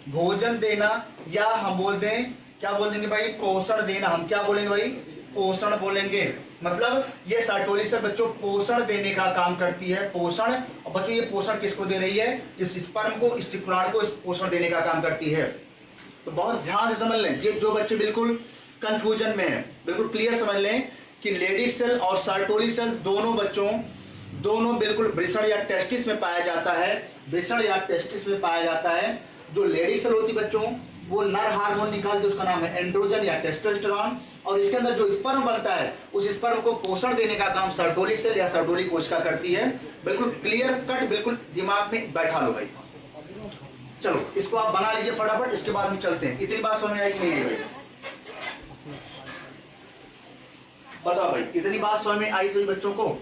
भोजन देना, या हम बोल दें, क्या बोल देंगे भाई, पोषण देना। हम क्या बोलेंगे भाई, पोषण बोलेंगे। मतलब ये सर्टोली सेल बच्चों पोषण देने का काम करती है, पोषण। और बच्चों ये पोषण किसको दे रही है, इस स्पर्म को, इस शुक्राणु को पोषण देने का काम करती है। तो बहुत ध्यान से समझ लें, जो बच्चे बिल्कुल कंफ्यूजन में है, बिल्कुल क्लियर समझ लें कि लेडी सेल और सर्टोली सेल दोनों बच्चों, दोनों बिल्कुल वृषण या टेस्टिस में पाया जाता है। वृषण या टेस्टिस में पाया जाता है। जो लेडी सेल होती बच्चों, वो नर हार्मोन निकालते, उसका नाम है एंड्रोजन या टेस्टोस्टेरोन, और इसके अंदर जो स्पर्म बनता है उस स्पर्म को पोषण देने का काम सर्टोली सेल या सर्टोली कोशिका करती है। बिल्कुल क्लियर कट, बिल्कुल दिमाग में बैठा लो भाई। चलो इसको आप बना लीजिए फटाफट, इसके बाद हम चलते हैं। इतनी बात समझ में आई कि नहीं भाई? बताओ भाई, इतनी बात समझ में आई सभी बच्चों को?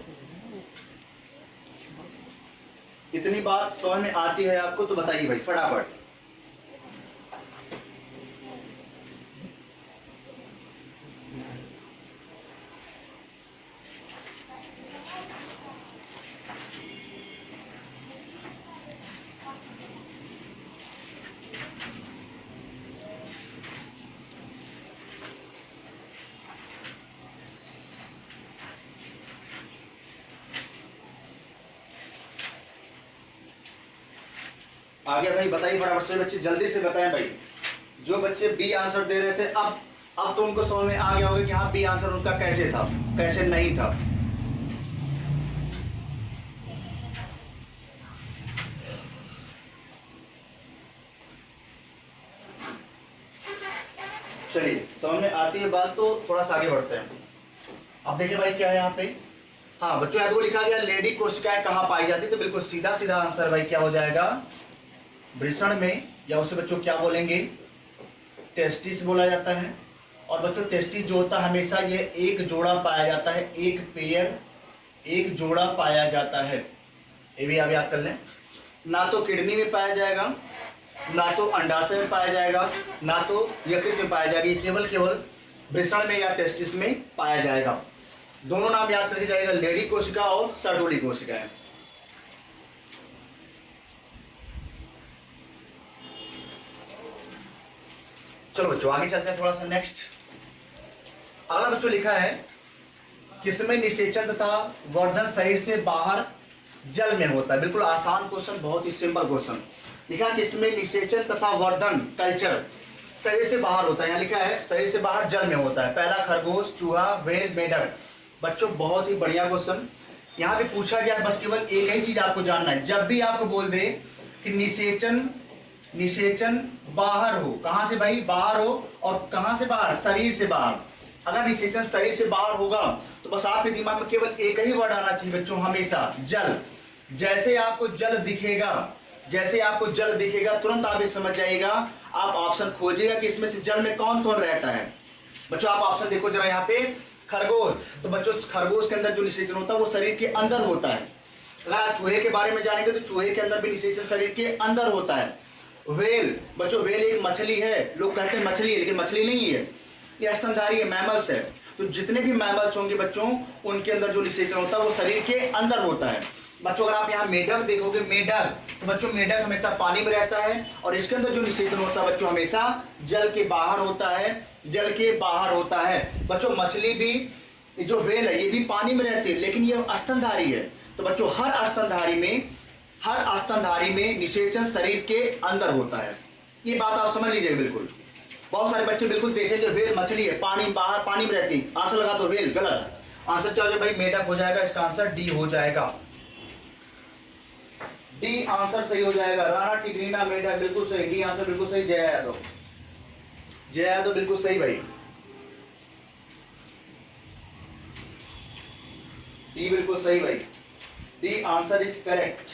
इतनी बात समझ में आती है आपको तो बताइए भाई फटाफट। आगे भाई बताइए फटाफट से बच्चे, जल्दी से बताएं भाई। जो बच्चे बी आंसर दे रहे थे, अब तो उनको समझ में आ गया होगा कि हाँ बी आंसर उनका कैसे था, कैसे नहीं था। चलिए समझ में आती है बात तो थोड़ा सा आगे बढ़ते हैं। अब देखिए भाई क्या है यहाँ पे। हाँ बच्चों, यहाँ तो लिखा गया लेडी कोशिकाएं कहाँ पाई जाती, तो बिल्कुल सीधा सीधा आंसर भाई क्या हो जाएगा, वृषण में, या उसे बच्चों क्या बोलेंगे, टेस्टिस बोला जाता है। और बच्चों टेस्टिस जो होता है हमेशा ये एक जोड़ा पाया जाता है, एक पेयर, एक जोड़ा पाया जाता है। ये भी आप याद कर लें। ना तो किडनी में पाया जाएगा, ना तो अंडाशय में पाया जाएगा, ना तो यकृत में पाया जाएगा, केवल केवल वृषण में या टेस्टिस में पाया जाएगा। दोनों नाम याद करके जाएगा, लेडी कोशिका और सर्टोली कोशिका है। चलो बच्चों आगे चलते हैं थोड़ा सा। नेक्स्ट अगला बच्चों लिखा है, किसमें निषेचन तथा वर्धन शरीर से बाहर जल में होता है। बिल्कुल आसान क्वेश्चन, बहुत ही सिंपल क्वेश्चन। लिखा है किसमें निषेचन तथा वर्धन कल्चर शरीर से बाहर होता है। यहाँ लिखा है शरीर से बाहर जल में होता है। पहला खरगोश, चूहा, व्हेल, मेढक। बच्चों बहुत ही बढ़िया क्वेश्चन। यहाँ पे पूछा गया बस केवल एक ही चीज आपको जानना है। जब भी आपको बोल दे कि निषेचन बाहर हो, कहां से भाई, बाहर हो, और कहां से बाहर, शरीर से बाहर। अगर निषेचन शरीर से बाहर होगा तो बस आपके दिमाग में केवल एक ही वर्ड आना चाहिए बच्चों, हमेशा जल। जैसे आपको जल दिखेगा तुरंत आप ये समझ जाइएगा, आप ऑप्शन खोजिएगा कि इसमें से जल में कौन कौन रहता है। बच्चों आप ऑप्शन देखो जरा यहाँ पे। खरगोश, तो बच्चों खरगोश के अंदर जो निषेचन होता है वो शरीर के अंदर होता है। अगर आप चूहे के बारे में जानेंगे तो चूहे के अंदर भी निषेचन शरीर के अंदर होता है। व्हेल, बच्चों व्हेल एक मछली है, लोग कहते हैं मछली है लेकिन मछली नहीं है, ये स्तनधारी है, मैमल्स है। तो जितने भी मैमल्स होंगे बच्चों, उनके अंदर जो निषेचन होता है वो शरीर के अंदर होता है। बच्चों अगर आप यहाँ मेढक देखोगे, मेढक, तो बच्चों मेढक हमेशा पानी में रहता है, और इसके अंदर जो निषेचन होता है बच्चों हमेशा जल के बाहर होता है, जल के बाहर होता है। बच्चों मछली भी, जो व्हेल है ये भी पानी में रहती है लेकिन ये स्तनधारी है। तो बच्चों हर स्तनधारी में निषेचन शरीर के अंदर होता है। ये बात आप समझ लीजिए बिल्कुल। बहुत सारे बच्चे बिल्कुल देखेंगे व्हेल मछली है, पानी बाहर, पानी में रहती, आंसर लगा दो व्हेल, गलत। आंसर क्या हो जाएगा भाई, मेढक हो जाएगा। इसका आंसर डी हो जाएगा, डी आंसर सही हो जाएगा। राणा, टिग्रीना, मेढक बिल्कुल सही, डी आंसर बिल्कुल सही। जय यादव बिल्कुल सही भाई, डी बिल्कुल सही भाई, डी आंसर इज करेक्ट।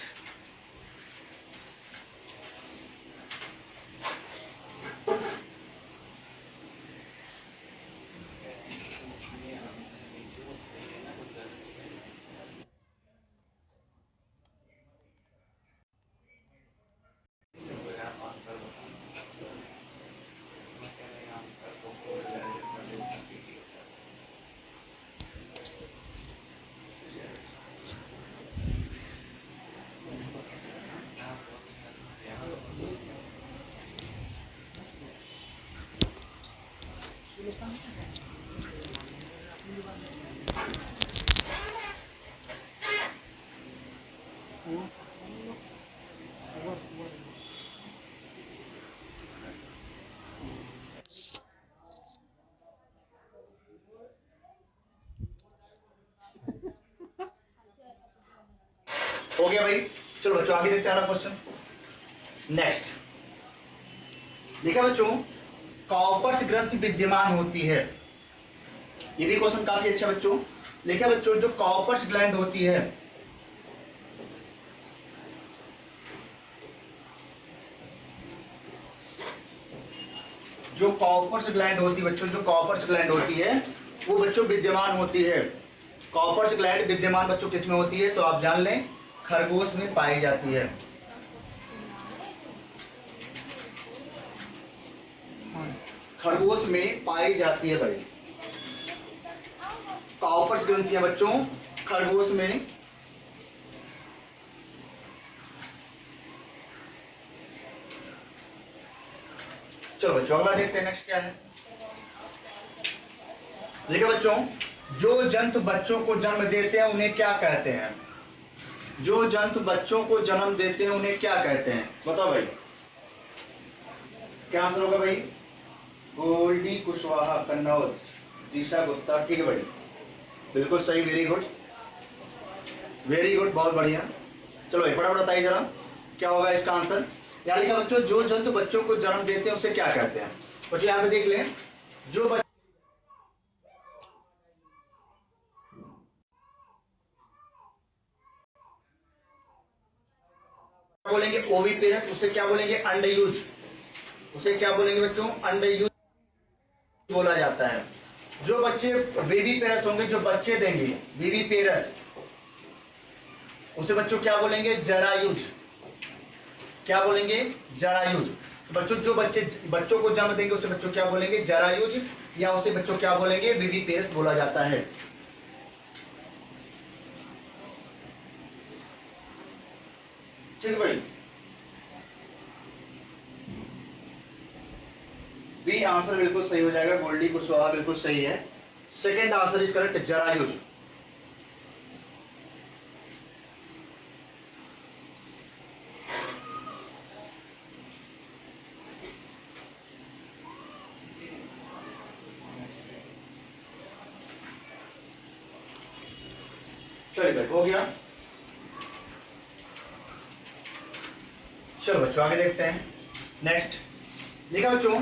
हो गया भाई, चलो बच्चों आगे देखते हैं अगला क्वेश्चन। नेक्स्ट देखा बच्चों, कॉपर्स ग्रंथि विद्यमान होती है। ये भी क्वेश्चन काफी अच्छा बच्चों। देखा बच्चों, जो कॉपर्स ग्लैंड होती है, जो कॉपर्स ग्लैंड होती है बच्चों, जो कॉपर्स ग्लैंड होती है वो बच्चों विद्यमान होती है। कॉपर्स ग्लैंड विद्यमान बच्चों किस में होती है, तो आप जान लें खरगोश में पाई जाती है। खरगोश में पाई जाती है भाई। कॉपर्स ग्रंथियां बच्चों खरगोश में चलो बच्चों अगला देखते हैं नेक्स्ट क्या है। देखिए बच्चों, जो जंतु बच्चों को जन्म देते हैं उन्हें क्या कहते हैं। जो जंतु बच्चों को जन्म देते हैं उन्हें क्या कहते हैं, बताओ भाई क्या आंसर होगा भाई। गोल्डी कुशवाहा, कन्नौज, दिशा गुप्ता, ठीक है भाई, बिल्कुल सही, वेरी गुड वेरी गुड, बहुत बढ़िया। चलो भाई फटाफट बताइए जरा क्या होगा इसका आंसर। यहाँ लिखा बच्चों, जो जंतु बच्चों को जन्म देते हैं उसे क्या कहते हैं। बच्चों यहाँ पे देख लें, जो बोलेंगे ओविपेरस, उसे क्या बोलेंगे अंडयूज, उसे क्या बोलेंगे बच्चों अंडयूज बोला जाता है। जो बच्चे बेबी पेरस होंगे, जो बच्चे देंगे बेबी पेरस, उसे बच्चों क्या बोलेंगे जरायुज, क्या बोलेंगे जरायुज। तो बच्चों जो बच्चों को जन्म देंगे उसे बच्चों क्या बोलेंगे जरायुज, या उसे बच्चों क्या बोलेंगे बेबी पेरस बोला जाता है। ठीक है भाई, बी आंसर बिल्कुल सही हो जाएगा, गोल्डी कुशवाहा बिल्कुल सही है। सेकंड आंसर इज करेक्ट, जरायुज। चलिए भाई हो गया। चलो बच्चों आगे देखते हैं नेक्स्ट। देखा बच्चों,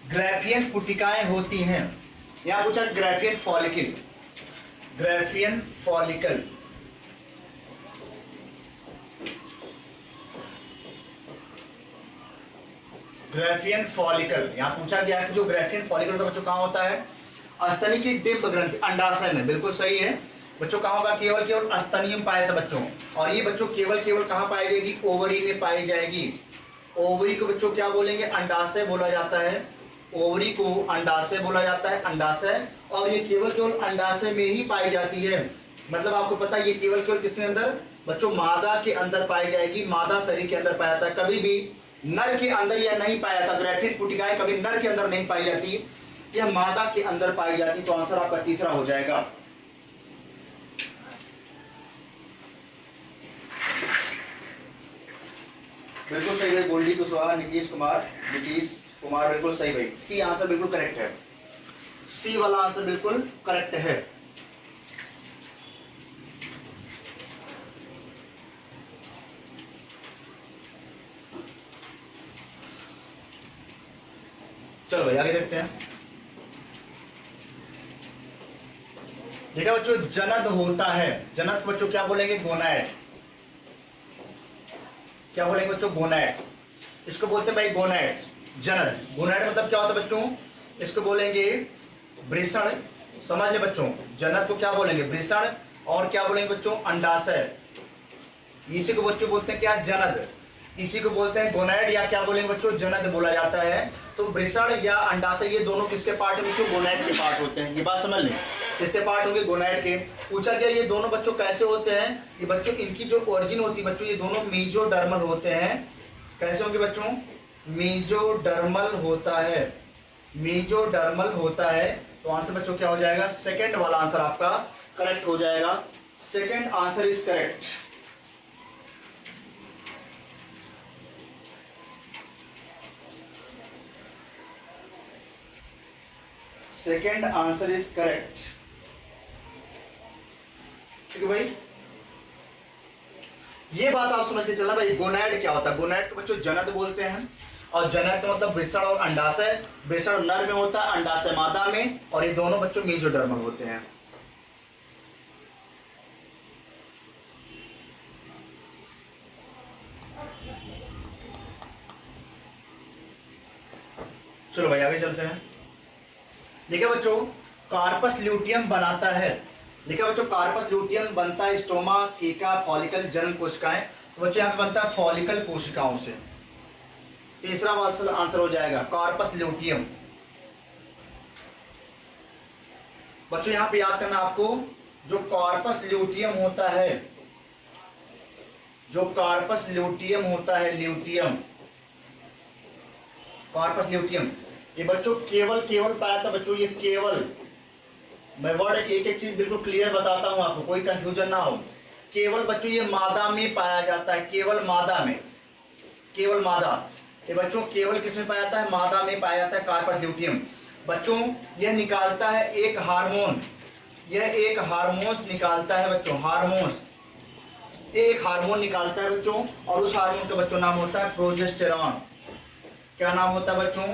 ग्राफियन पुटिकाएं होती हैं। यहां पूछा Graafian follicle, Graafian follicle, Graafian follicle यहां पूछा गया है कि जो ग्राफियन फॉलिकल होता है बच्चों कहां होता है, स्तनी की डिंब ग्रंथि अंडाशय में, बिल्कुल सही है बच्चों। कहां होगा, केवल केवल स्तनी में पाया था बच्चों। और ये बच्चों केवल केवल कहां पाई जाएगी, ओवरी में पाई जाएगी। ओवरी को बच्चों क्या बोलेंगे अंडाशय बोला जाता है, ओवरी को अंडाशय बोला जाता है, अंडाशय। और ये केवल केवल अंडाशय में ही पाई जाती है। मतलब आपको पता है ये केवल केवल किसके अंदर बच्चों, मादा के अंदर पाई जाएगी, मादा शरीर के अंदर पाया जाता है, कभी भी नर के अंदर यह नहीं पाया जाता। ग्राफियन पुटिकाएं कभी नर के अंदर नहीं पाई जाती, यह मादा के अंदर पाई जाती। तो आंसर आपका तीसरा हो जाएगा। बिल्कुल सही भाई, गोल्डी कुशवाहा, नीतीश कुमार बिल्कुल सही भाई। सी आंसर बिल्कुल करेक्ट है, सी वाला आंसर बिल्कुल करेक्ट है। चलो भाई आगे देखते हैं। देखा बच्चों, जनद होता है, जनद बच्चों क्या बोलेंगे गोनाड, क्या बोलेंगे बच्चों गोनाड्स, इसको बोलते हैं भाई गोनाड्स। जनद, गोनाड मतलब क्या होता है बच्चों, इसको बोलेंगे वृषण, समझ ले बच्चों। जनद को क्या बोलेंगे वृषण, और क्या बोलेंगे बच्चों अंडाशय। इसी को बच्चों बोलते हैं क्या जनद, इसी को बोलते हैं गोनाड, या क्या बोलेंगे बच्चों जनद बोला जाता है। तो वृषण या अंडाशय ये दोनों किसके पार्ट है बच्चों, गोनाड के पार्ट होते हैं। ये बात समझ लें, किसके पार्ट होंगे गोनाड के। पूछा गया ये दोनों बच्चों कैसे होते हैं, ये बच्चों इनकी जो ओरिजिन होती है बच्चों, ये दोनों मीजोडर्मल होते हैं। कैसे होंगे बच्चों, मीजोडर्मल होता है, मीजोडर्मल होता है। तो आंसर बच्चों क्या हो जाएगा, सेकंड वाला आंसर आपका करेक्ट हो जाएगा। Second answer is correct. Second answer is correct. ठीक है भाई, ये बात आप समझ के चलना भाई, गोनैड क्या होता है। गोनैड को बच्चों जनक बोलते हैं, और जनक का मतलब वृषण और अंडाशय। वृषण नर में होता है, अंडाशय मादा में, और ये दोनों बच्चों मेसोडर्मल होते हैं। चलो भाई आगे चलते हैं। देखिए बच्चों, कार्पस ल्यूटियम बनाता है। देखिए बच्चों, कार्पस ल्यूटियम बनता है स्टोमा, थीका, फॉलिकल, जन्म कोशिकाएं। तो बच्चों यहाँ पे बनता है फॉलिकल कोशिकाओं से। तीसरा आंसर हो जाएगा कार्पस ल्यूटियम। बच्चों यहाँ पे याद करना आपको, जो कार्पस ल्यूटियम होता है, जो कार्पस ल्यूटियम होता है, ल्यूटियम, कार्पस ल्यूटियम, ये बच्चों केवल पाया था बच्चों, ये केवल, मैं वर्ड एक एक चीज बिल्कुल क्लियर बताता हूं आपको, कोई कंफ्यूजन ना हो। केवल बच्चों ये मादा में पाया जाता है, केवल मादा में, केवल मादा। ये बच्चों केवल किस में पाया जाता है? मादा में पाया जाता है कार्पस ल्यूटियम। बच्चों यह निकालता है एक हार्मोन, यह एक हार्मोन्स निकालता है बच्चों, हार्मोन्स, एक हार्मोन निकालता है बच्चों, और उस हार्मोन का बच्चों नाम होता है प्रोजेस्टेरॉन। क्या नाम होता है बच्चों?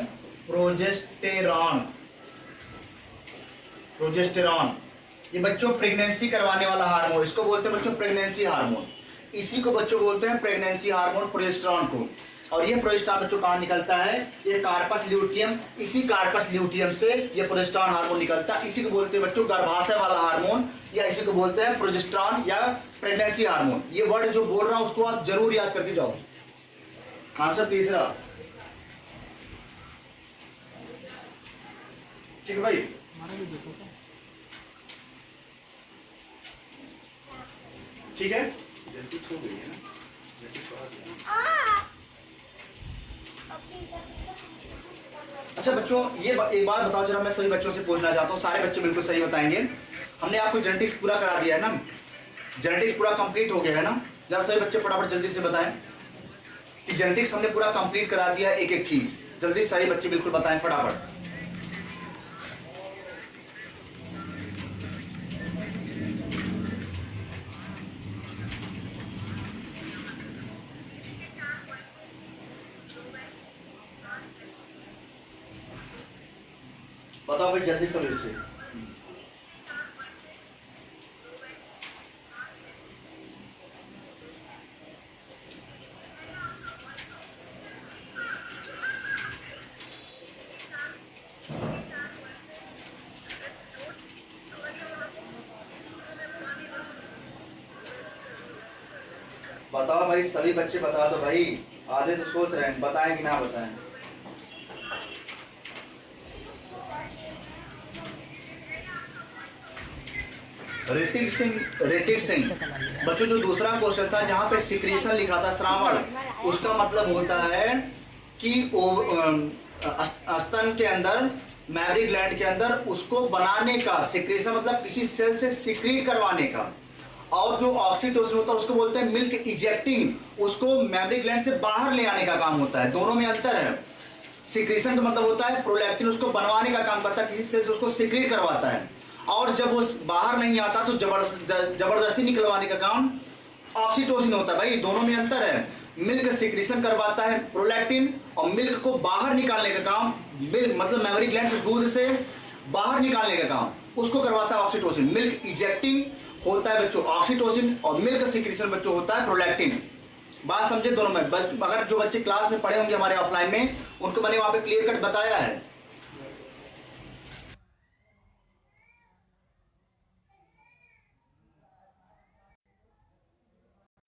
Progesterone, progesterone. ये बच्चों प्रेगनेंसी करवाने वाला हार्मोन, इसको बोलते हैं बच्चों प्रेगनेंसी हार्मोन। इसी को बच्चों बोलते हैं प्रेगनेंसी हार्मोन, प्रोजेस्टेरॉन को। और ये प्रोजेस्टेरॉन बच्चों कहाँ निकलता है? ये कार्पस ल्यूटियम, इसी कार्पस ल्यूटियम से ये प्रोजेस्टेरॉन हार्मोन निकलता है। इसी को बोलते हैं बच्चों गर्भाशय वाला हार्मोन, या इसी को बोलते हैं प्रोजेस्टेरॉन या प्रेगनेंसी हार्मोन। ये वर्ड जो बोल रहा हूं उसको आप जरूर याद करके जाओ। आंसर तीसरा, ठीक है भाई। ठीक है, अच्छा बच्चों ये एक बात बताओ जरा, मैं सभी बच्चों से पूछना चाहता हूँ, सारे बच्चे बिल्कुल सही बताएंगे। हमने आपको जेनेटिक्स पूरा करा दिया है ना, जेनेटिक्स पूरा कंप्लीट हो गया है ना? जरा सभी बच्चे फटाफट जल्दी से बताएं कि जेनेटिक्स हमने पूरा कंप्लीट करा दिया है, एक एक चीज जल्दी सारे बच्चे बिल्कुल बताएं फटाफट। बताओ भाई जल्दी से बच्चे। बताओ भाई सभी बच्चे बता दो भाई, आधे तो सोच रहे हैं बताएं कि ना बताएं। ऋतिक सिंह बच्चों, जो दूसरा क्वेश्चन था जहां पे सिक्रीशन लिखा था श्रावण, उसका मतलब होता है कि स्तन के अंदर, मैमरी ग्लैंड के अंदर उसको बनाने का, सिक्रीशन मतलब किसी सेल से सिक्रीट करवाने का। और जो ऑक्सीटोसिन होता है उसको बोलते हैं मिल्क इजेक्टिंग, उसको मैमरी ग्लैंड से बाहर ले आने का काम होता है। दोनों में अंतर है। सिक्रीशन का मतलब होता है प्रोलैक्टिन उसको बनवाने का काम करता है, किसी सेल से उसको सिक्रीट करवाता है। और जब वो बाहर नहीं आता तो जबरदस्ती निकलवाने का काम ऑक्सीटोसिन होता है। भाई दोनों में अंतर है। मिल्क सिक्रीशन करवाता है प्रोलैक्टिन, और मिल्क को बाहर निकालने का काम, मिल्क मतलब मेमोरी ग्लैंड से दूध से बाहर निकालने का काम उसको करवाता है ऑक्सीटोसिन। मिल्क इजेक्टिंग होता है बच्चों ऑक्सीटोसिन, और मिल्क सिक्रीशन बच्चों होता है प्रोलैक्टिन। बात समझे दोनों में? अगर जो बच्चे क्लास में पढ़े होंगे हमारे ऑफलाइन में, उनको मैंने वहां पे क्लियर कट बताया है।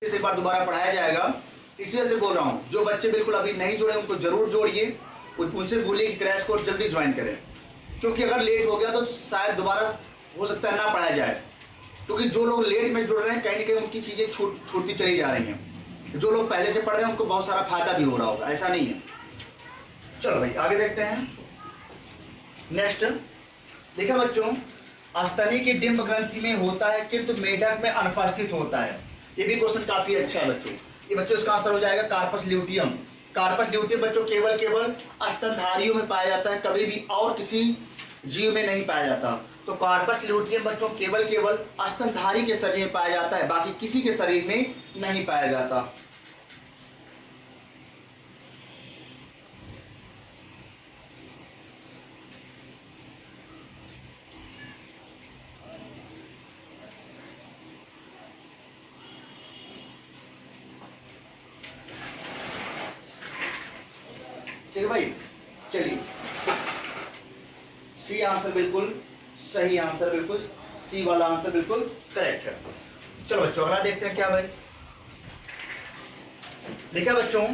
एक बार दोबारा पढ़ाया जाएगा, इसी वजह से बोल रहा हूं। जो बच्चे बिल्कुल अभी नहीं जुड़े उनको जरूर जोड़िए, उनसे बोलिए कि क्रैश कोर्स जल्दी ज्वाइन करें, क्योंकि अगर लेट हो गया तो शायद दोबारा हो सकता है ना पढ़ाया जाए। क्योंकि जो लोग लेट में जुड़ रहे हैं कहीं ना कहीं उनकी चीजें छूटती चली जा रही हैं। जो लोग पहले से पढ़ रहे हैं उनको बहुत सारा फायदा भी हो रहा होगा, ऐसा नहीं है। चलो भाई आगे देखते हैं। नेक्स्ट देखा बच्चों, स्तनी की डिंब ग्रंथि में होता है किंतु मेढक में अनुपस्थित होता है। ये भी क्वेश्चन काफी अच्छा है बच्चों। ये बच्चों इसका आंसर हो जाएगा कार्पस ल्यूटियम। कार्पस ल्यूटियम बच्चों केवल स्तनधारियों में पाया जाता है, कभी भी और किसी जीव में नहीं पाया जाता। तो कार्पस ल्यूटियम बच्चों केवल स्तनधारी के शरीर में पाया जाता है, बाकी किसी के शरीर में नहीं पाया जाता। ठीक है भाई, चलिए सी आंसर बिल्कुल सही आंसर, बिल्कुल सी वाला आंसर बिल्कुल करेक्ट है। चलो बच्चों अगला देखते हैं क्या भाई। देखा बच्चों,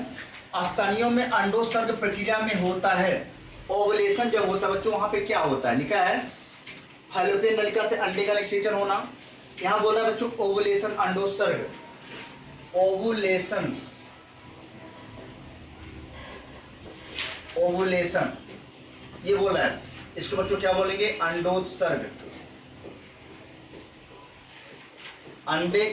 स्तनियों में अंडोत्सर्ग प्रक्रिया में होता है ओवुलेशन जब होता है बच्चों, वहां पे क्या होता है, लिखा है फैलोपियन नलिका से अंडे का निषेचन होना। यहां बोल रहा है बच्चों ओवुलेशन, अंडोत्सर्ग, ओवुलेशन, ओवुलेशन ये बोल रहा है। इसको बच्चों क्या बोलेंगे, अंडोत्सर्ग। अंडे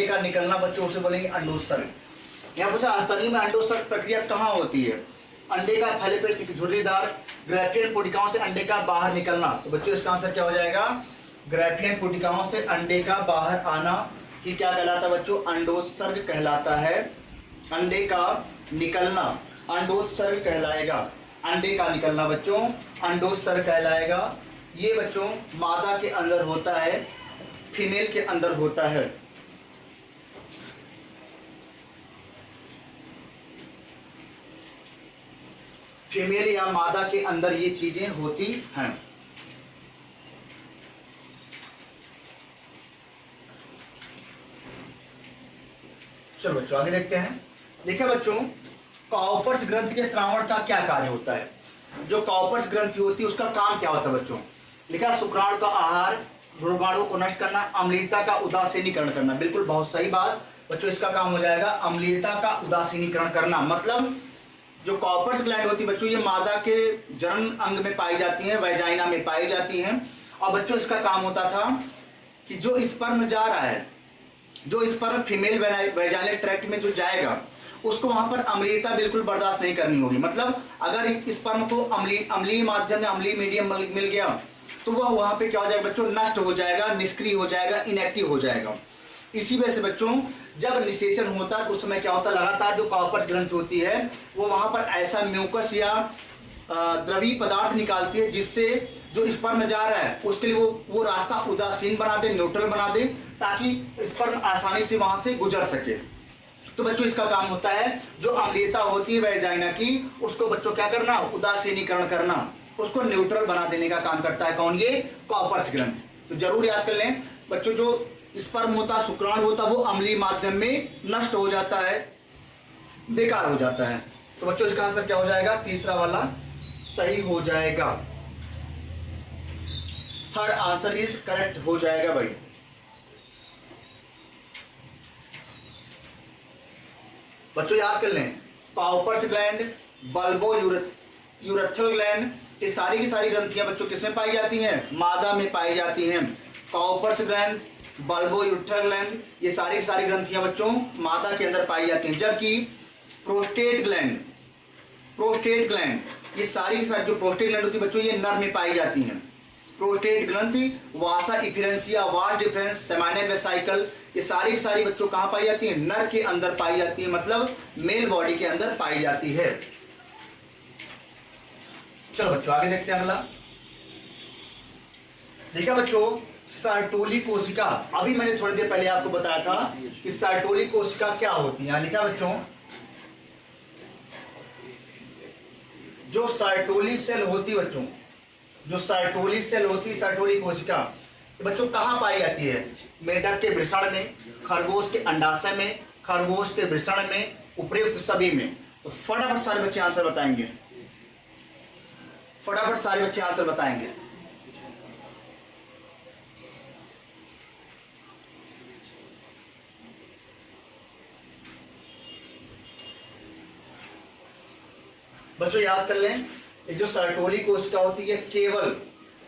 का निकलना बच्चों उसे बोलेंगे अंडोत्सर्ग। यहाँ पूछा स्तनी में अंडोत्सर्ग प्रक्रिया कहाँ होती है, अंडे का फैलोपियन झुर्रीदार ग्रैफियन पुटिकाओं से अंडे का बाहर निकलना। तो बच्चों इसका आंसर क्या हो जाएगा, ग्रैफियन पुटिकाओं से अंडे का बाहर आना कि क्या कहलाता है बच्चों, अंडोत्सर्ग कहलाता है। अंडे का निकलना अंडोत्सर्ग कहलाएगा, अंडे का निकलना बच्चों अंडोत्सर्ग कहलाएगा। ये बच्चों मादा के अंदर होता है, फीमेल के अंदर होता है। फीमेल या मादा के अंदर ये चीजें होती हैं। चलो बच्चों आगे देखते हैं। देखिए बच्चों, काउपर्स ग्रंथि के श्रावण का क्या कार्य होता है। जो काउपर्स ग्रंथि होती है उसका काम क्या होता है बच्चों, लिखा शुक्राणु का आहार, रोगाणु को नष्ट करना, अम्लीयता का उदासीनीकरण करना। बिल्कुल बहुत सही बात बच्चों, इसका काम हो जाएगा अम्लीयता का उदासीनीकरण करना। मतलब जो काउपर्स ग्लैंड होती है बच्चों, ये मादा के जनन अंग में पाई जाती है, वैजाइना में पाई जाती है। और बच्चों इसका काम होता था कि जो स्पर्म जा रहा है, जो स्पर्म फीमेल वैजाइनल ट्रैक्ट में जो जाएगा उसको वहां पर अम्लीयता बिल्कुल बर्दाश्त नहीं करनी होगी। मतलब अगर स्पर्म को अम्लीय माध्यम में अम्लीय मीडियम मिल गया तो वह वहां पे क्या हो जाएगा बच्चों, नष्ट हो जाएगा, निष्क्रिय हो जाएगा, इनएक्टिव हो जाएगा। इसी वजह से बच्चों जब निषेचन होता है तो उस समय क्या होता है, लगातार जो काउपर्स ग्रंथि होती है वो वहां पर ऐसा म्यूकस या द्रवी पदार्थ निकालती है जिससे जो स्पर्म जा रहा है उसके लिए वो रास्ता उदासीन बना दे, न्यूट्रल बना दे, ताकि स्पर्म आसानी से वहां से गुजर सके। तो बच्चों इसका काम होता है जो अम्लीयता होती है वैजाइना की, उसको बच्चों क्या करना, उदासीनीकरण करना, उसको न्यूट्रल बना देने का काम करता है कौन, ये काउपर्स ग्रंथि। तो जरूर याद कर लें बच्चों, जो स्पर्म होता, शुक्राणु होता, वो अम्लीय माध्यम में नष्ट हो जाता है, बेकार हो जाता है। तो बच्चों इसका आंसर क्या हो जाएगा, तीसरा वाला सही हो जाएगा, थर्ड आंसर इज करेक्ट हो जाएगा भाई। बच्चों याद कर लें, Cowper's gland, bulbo urethral gland, ये सारी की सारी ग्रंथियां बच्चों किसमें पाई जाती हैं, मादा में पाई जाती हैं। Cowper's gland, bulbo urethral gland, ये सारी की सारी ग्रंथियां बच्चों मादा के अंदर पाई जाती हैं। जबकि प्रोस्टेट ग्लैंड, ये सारी की सारी जो प्रोस्टेट ग्लैंड होती है बच्चों, ये नर में पाई जाती हैं। प्रोस्टेट ग्रंथि, वासा इफिरेंसिया, वास डिफरेंस, सेमाइनल वेसाइकल, ये सारी की सारी बच्चों कहां पाई जाती है, नर के अंदर पाई जाती है, मतलब मेल बॉडी के अंदर पाई जाती है। चलो बच्चों आगे देखते हैं अगला। देखा बच्चों, सर्टोली कोशिका, अभी मैंने थोड़ी देर पहले आपको बताया था कि सर्टोली कोशिका क्या होती है। लिखा बच्चों, जो सर्टोली सेल होती बच्चों, जो सर्टोली सेल होती, सर्टोली कोशिका बच्चों कहां पाई जाती है, मेढक के वृषण में, खरगोश के अंडाशय में, खरगोश के वृषण में, उपयुक्त सभी में। तो फटाफट सारे बच्चे आंसर बताएंगे, फटाफट सारे बच्चे आंसर बताएंगे। बच्चों याद कर लें, ये जो सर्टोली कोशिका होती है केवल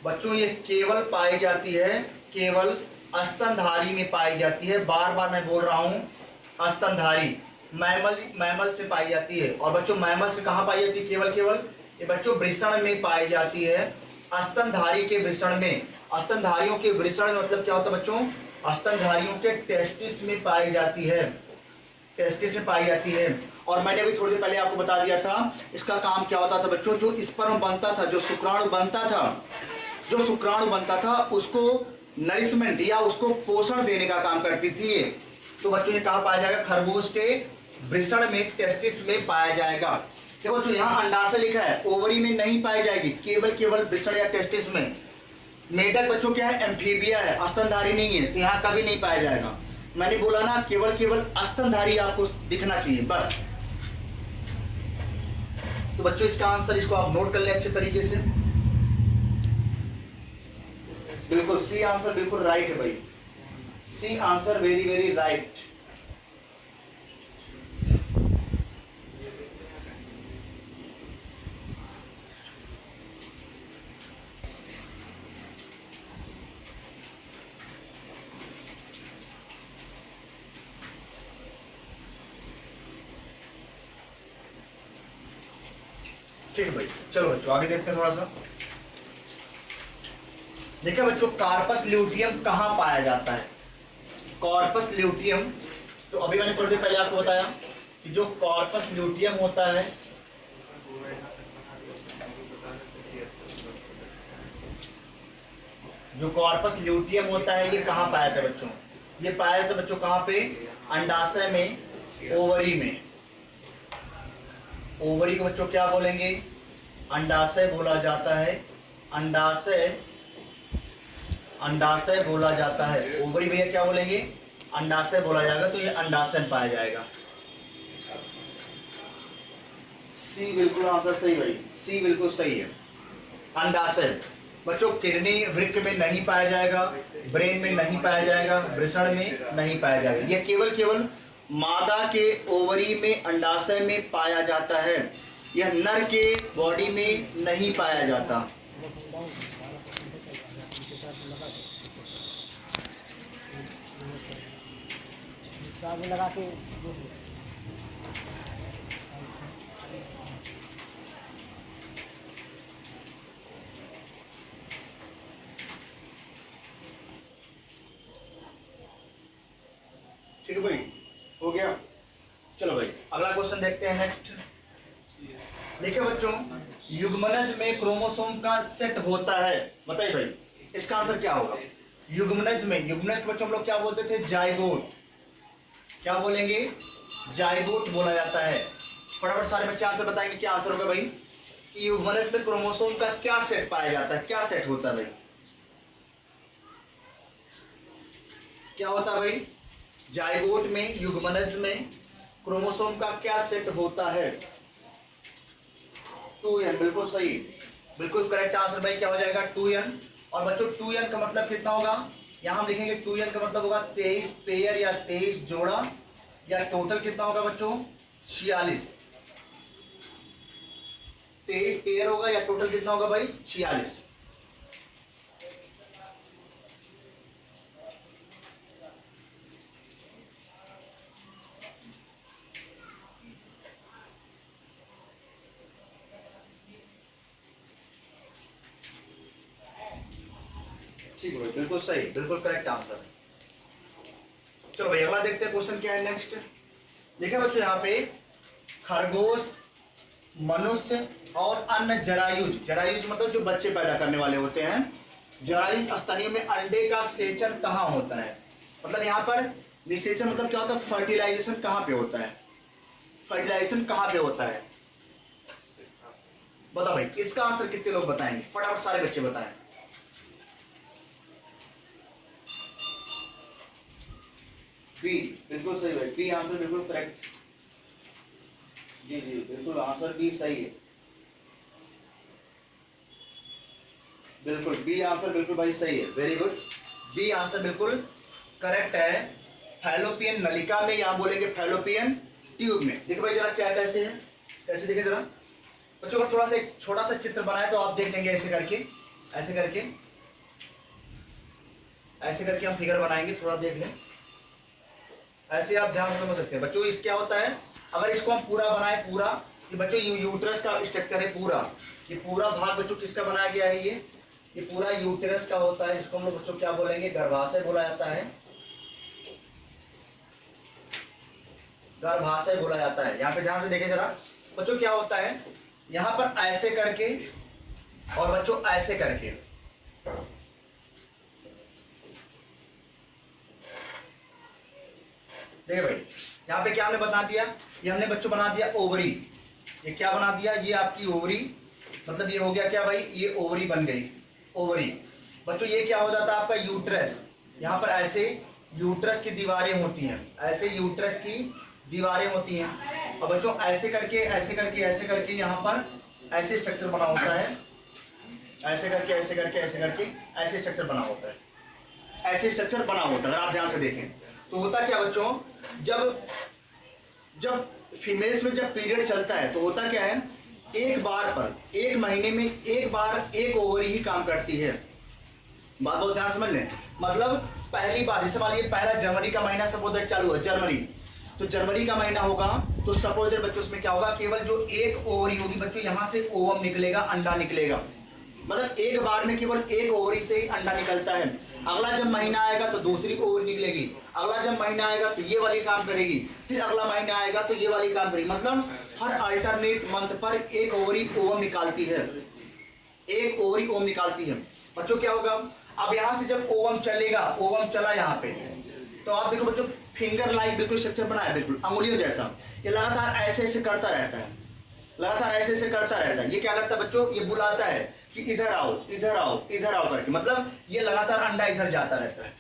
बच्चों, ये केवल पाई जाती है, केवल स्तनधारी में पाई जाती है। बार बार मैं बोल रहा हूं, स्तनधारी मैमल से पाई जाती है। और बच्चों मैमल से कहां पाई जाती है, केवल ये बच्चों वृषण में पाई जाती है, स्तनधारी के वृषण में, स्तनधारियों के वृषण मतलब क्या होता है बच्चों, स्तनधारियों के टेस्टिस में पाई जाती है, टेस्टिस में पाई जाती है। और मैंने अभी थोड़ी देर पहले आपको बता दिया था इसका काम क्या होता था बच्चों, जो स्पर्म बनता था, जो शुक्राणु बनता था, जो शुक्राणु बनता था उसको नरिशमेंट या उसको पोषण देने का काम करती थी ये। तो बच्चों ये कहाँ पाया जाएगा, खरगोश के वृषण में, टेस्टिस में पाया जाएगा। देखो बच्चों यहाँ अंडाशय लिखा है, ओवरी में नहीं पाई जाएगी, केवल वृषण या टेस्टिस में। मेढक बच्चों क्या है, एम्फीबिया है, स्तनधारी नहीं है, तो यहाँ कभी नहीं पाया जाएगा। मैंने बोला ना केवल स्तनधारी आपको दिखना चाहिए बस। तो बच्चों इसका आंसर, इसको आप नोट कर ले अच्छे तरीके से। बिल्कुल सी आंसर बिल्कुल राइट है भाई, C answer very very right. ठीक है भाई, चलो बच्चों आगे देखते हैं थोड़ा सा। देखिए बच्चों कार्पस ल्यूटियम कहाँ पाया जाता है, कॉर्पस ल्यूटियम, तो अभी मैंने थोड़ी देर पहले आपको बताया कि जो कॉर्पस ल्यूटियम होता है, जो कॉर्पस ल्यूटियम होता है ये कहाँ पाया था बच्चों, ये पाया था बच्चों कहाँ पे, अंडाशय में, ओवरी में। ओवरी को बच्चों क्या बोलेंगे, अंडाशय बोला जाता है, अंडाशय, अंडाशय बोला जाता है। ओवरी भैया क्या बोलेंगे, अंडाशय बोला जाएगा, तो ये अंडाशय में पाया जाएगा। सी बिल्कुल आंसर सही भाई, सी बिल्कुल सही है, अंडाशय। बच्चों किडनी वृक्क में नहीं पाया जाएगा, ब्रेन में नहीं पाया जाएगा, वृषण में नहीं पाया जाएगा, यह केवल मादा के ओवरी में, अंडाशय में पाया जाता है। यह नर के बॉडी में नहीं पाया जाता। लगा के ठीक है भाई, हो गया। चलो भाई अगला क्वेश्चन देखते हैं नेक्स्ट। देखिए बच्चों युग्मनज में क्रोमोसोम का सेट होता है, बताइए भाई इसका आंसर क्या होगा। युग्मनज में, युग्मनज बच्चों हम लोग क्या बोलते थे, जाइगोट, क्या बोलेंगे, जाइगोट बोला जाता है। फटाफट सारे बच्चे आंसर बताएंगे क्या आंसर होगा भाई, कि युग्मनज में क्रोमोसोम का क्या सेट पाया जाता है, क्या सेट होता है भाई, क्या होता है भाई, जाइगोट में, युग्मनज में क्रोमोसोम का क्या सेट होता है, 2n, बिल्कुल सही, बिल्कुल करेक्ट आंसर भाई क्या हो जाएगा, 2n। और बच्चों 2n का मतलब कितना होगा, यहां हम लिखेंगे 2n का मतलब होगा 23 पेयर या 23 जोड़ा, या टोटल कितना होगा बच्चों 46, 23 पेयर होगा या टोटल कितना होगा भाई 46। ठीक है बिल्कुल सही, बिल्कुल करेक्ट आंसर। चलो भाई अगला देखते हैं क्वेश्चन क्या है नेक्स्ट। देखिए बच्चों यहाँ पे खरगोश, मनुष्य और अन्य जरायुज, जरायुज मतलब जो बच्चे पैदा करने वाले होते हैं, जरायुज स्तनियों में अंडे का सेचन कहाँ होता है। मतलब यहाँ पर निषेचन मतलब क्या होता है, फर्टिलाइजेशन कहाँ पे होता है, फर्टिलाइजेशन कहाँ पे होता है, बताओ भाई इसका आंसर कितने लोग बताएंगे, फटाफट सारे बच्चे बताएं। बी बिल्कुल सही भाई, बी आंसर बिल्कुल करेक्ट, जी जी बिल्कुल आंसर बी सही है, बिल्कुल बी आंसर बिल्कुल भाई सही है, वेरी गुड, बी आंसर बिल्कुल करेक्ट है। फैलोपियन नलिका में, यहां बोलेंगे फैलोपियन ट्यूब में। देखो भाई जरा क्या कैसे है, कैसे देखे जरा बच्चों को, थोड़ा सा एक छोटा सा चित्र बनाए तो आप देख लेंगे, ऐसे करके, ऐसे करके, ऐसे करके हम फिगर बनाएंगे, थोड़ा देख लें, ऐसे आप ध्यान समझ सकते हैं बच्चों। इस क्या होता है, अगर इसको हम पूरा बनाए, पूरा, ये बच्चों यूट्रस का स्ट्रक्चर है पूरा, ये पूरा भाग बच्चों किसका बनाया गया है, ये ये पूरा यूटेरस का होता है, जिसको हम लोग बच्चों क्या बोलेंगे, गर्भाशय बोला जाता है, गर्भाशय बोला जाता है। यहाँ पे ध्यान से देखें जरा बच्चों, क्या होता है यहाँ पर ऐसे करके और बच्चों ऐसे करके, देखिए भाई यहाँ पे क्या हमने बना दिया, ये हमने बच्चों बना दिया ओवरी। ये क्या बना दिया, ये आपकी ओवरी, मतलब ये हो गया क्या भाई, ये ओवरी बन गई, ओवरी। बच्चों ये क्या हो जाता है आपका यूट्रस। यहाँ पर ऐसे यूट्रस की दीवारें होती हैं, ऐसे यूट्रस की दीवारें होती हैं, और बच्चों ऐसे करके ऐसे करके ऐसे करके यहाँ पर ऐसे स्ट्रक्चर बना होता है, ऐसे करके ऐसे करके ऐसे करके ऐसे स्ट्रक्चर बना होता है, ऐसे स्ट्रक्चर बना होता है। अगर आप ध्यान से देखें तो होता क्या बच्चों, जब जब फीमेल्स में जब पीरियड चलता है तो होता क्या है, एक बार पर एक महीने में एक बार एक ओवरी ही काम करती है। बात बहुत ध्यान समझ लें, मतलब पहली बार, जैसे मान लीजिए पहला जनवरी का महीना सपोज चालू हुआ जनवरी, तो जनवरी का महीना होगा तो सपोज बच्चों उसमें क्या होगा, केवल जो एक ओवरी होगी बच्चों, यहां से ओवम निकलेगा, अंडा निकलेगा, मतलब एक बार में केवल एक ओवरी से ही अंडा निकलता है। अगला जब महीना आएगा तो दूसरी ओवरी निकलेगी, अगला जब महीना आएगा तो ये वाली काम करेगी, फिर अगला महीना आएगा तो ये वाली काम करेगी, मतलब हर अल्टरनेट मंथ पर एक ओवरी ओवम निकालती है, एक ओवरी ओवम निकालती है। बच्चों क्या होगा, अब यहां से जब ओवम चलेगा, ओवम चला यहाँ पे, तो आप देखो बच्चों फिंगर लाइक बिल्कुल स्ट्रक्चर बना है, बिल्कुल अंगुलियों जैसा, ये लगातार ऐसे ऐसे करता रहता है, लगातार ऐसे ऐसे करता रहता है। ये क्या करता है बच्चों, ये बुलाता है कि इधर आओ इधर आओ इधर आओ करके, मतलब ये लगातार अंडा इधर जाता रहता है।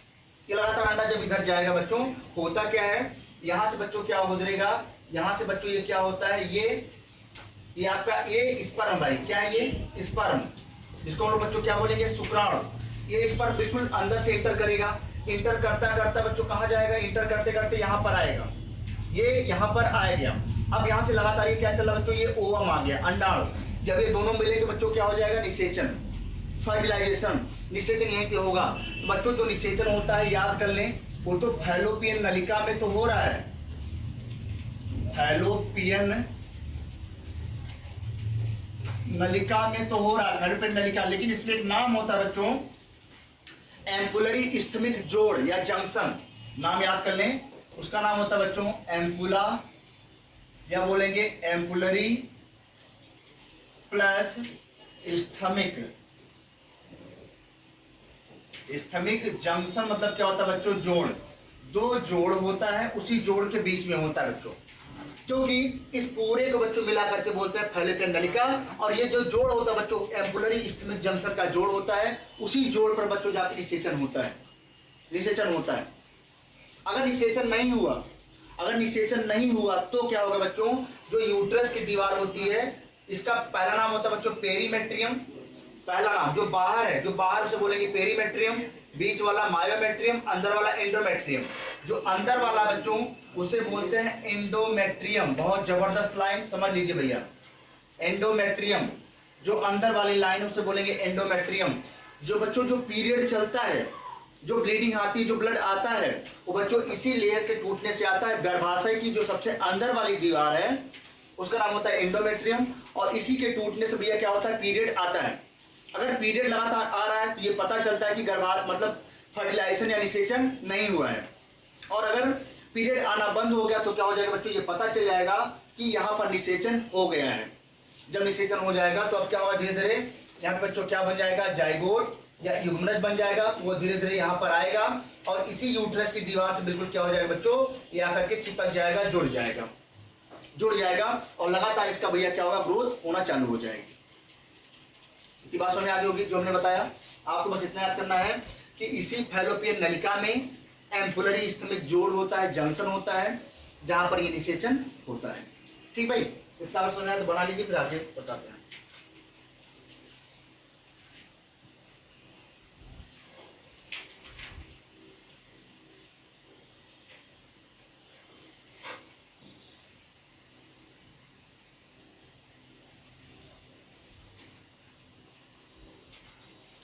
ये लगातार अंडा जब इधर जाएगा बच्चों, होता क्या है, यहां से बच्चों क्या गुजरेगा, यहां से बच्चों ये क्या होता है, ये आपका ये स्पर्म भाई, क्या है ये स्पर्म, जिसको हम लोग बच्चों क्या बोलेंगे, शुक्राणु। ये स्पर्म बिल्कुल अंदर से इंटर करेगा, इंटर करता करता बच्चों कहां जाएगा, इंटर करते करते यहां पर आएगा, ये यहां पर आ गया। अब यहां से लगातार ये क्या चला बच्चों, ये ओवम आ गया, अंडाणु। जब ये दोनों मिलेंगे बच्चों क्या हो जाएगा, निषेचन, फर्टिलाइजेशन, निषेचन यहीं पे होगा। तो बच्चों जो निषेचन होता है याद कर लें, वो तो फैलोपियन नलिका में तो हो रहा है, फैलोपियन नलिका में तो हो रहा है, फैलोपियन नलिका, लेकिन इसमें एक नाम होता है बच्चों, एम्पुलरी इस्थमिक जोड़ या जंक्शन, नाम याद कर लें, उसका नाम होता है बच्चों एम्पुला, या बोलेंगे ampullary plus isthmic, isthmic junction मतलब क्या होता है बच्चों, जोड़, दो जोड़ होता है, उसी जोड़ के बीच में होता है बच्चों, क्योंकि इस पूरे को बच्चों मिला करके बोलते हैं फैलोपियन नलिका। और ये जो जोड़ होता है बच्चों एम्पुलरी इस्थमिक जंक्शन का जोड़ होता है, उसी जोड़ पर बच्चों जाके निषेचन होता है, निषेचन होता है। अगर निषेचन नहीं हुआ, अगर निषेचन नहीं हुआ तो क्या होगा बच्चों, जो यूट्रस की दीवार होती है, इसका पहला नाम होता है बच्चों पेरीमेट्रियम, पहला नाम जो बाहर है, जो बाहर उसे बोलेंगे पेरीमेट्रियम, बीच वाला मायोमेट्रियम, अंदर वाला एंडोमेट्रियम। जो अंदर वाला बच्चों उसे बोलते हैं एंडोमेट्रियम, बहुत जबरदस्त लाइन समझ लीजिए भैया, एंडोमेट्रियम, जो अंदर वाली लाइन उसे बोलेंगे एंडोमेट्रियम। जो बच्चों जो पीरियड चलता है, जो ब्लीडिंग आती है, जो ब्लड आता है, वो बच्चों इसी लेयर के टूटने से आता है। गर्भाशय की जो सबसे अंदर वाली दीवार है उसका नाम होता है एंडोमेट्रियम, और इसी के टूटने से भैया क्या होता है, पीरियड आता है। अगर पीरियड लगातार आ रहा है तो ये पता चलता है कि गर्भा मतलब फर्टिलाइजेशन या निषेचन नहीं हुआ है, और अगर पीरियड आना बंद हो गया तो क्या हो जाएगा बच्चों, ये पता चल जाएगा कि यहाँ पर निषेचन हो गया है। जब निषेचन हो जाएगा तो अब क्या होगा, धीरे धीरे यहाँ पे बच्चों क्या बन जाएगा, जाइगोट या युग्मनज बन जाएगा, वो धीरे धीरे यहाँ पर आएगा और इसी यूट्रस की दीवार से बिल्कुल क्या हो जाएगा बच्चों, ये आकर के चिपक जाएगा, जुड़ जाएगा, जुड़ जाएगा, और लगातार इसका भैया क्या होगा, ग्रोथ होना चालू हो जाएगी। इतनी बात समझ आ गई होगी जो हमने बताया। आपको बस इतना याद करना है कि इसी फैलोपियन नलिका में एम्पुलरी इस्थमिक जोड़ होता है, जंक्शन होता है, जहां पर ये निषेचन होता है। ठीक भाई, इतना समझ आया तो बना लीजिए, फिर आगे बताते हैं।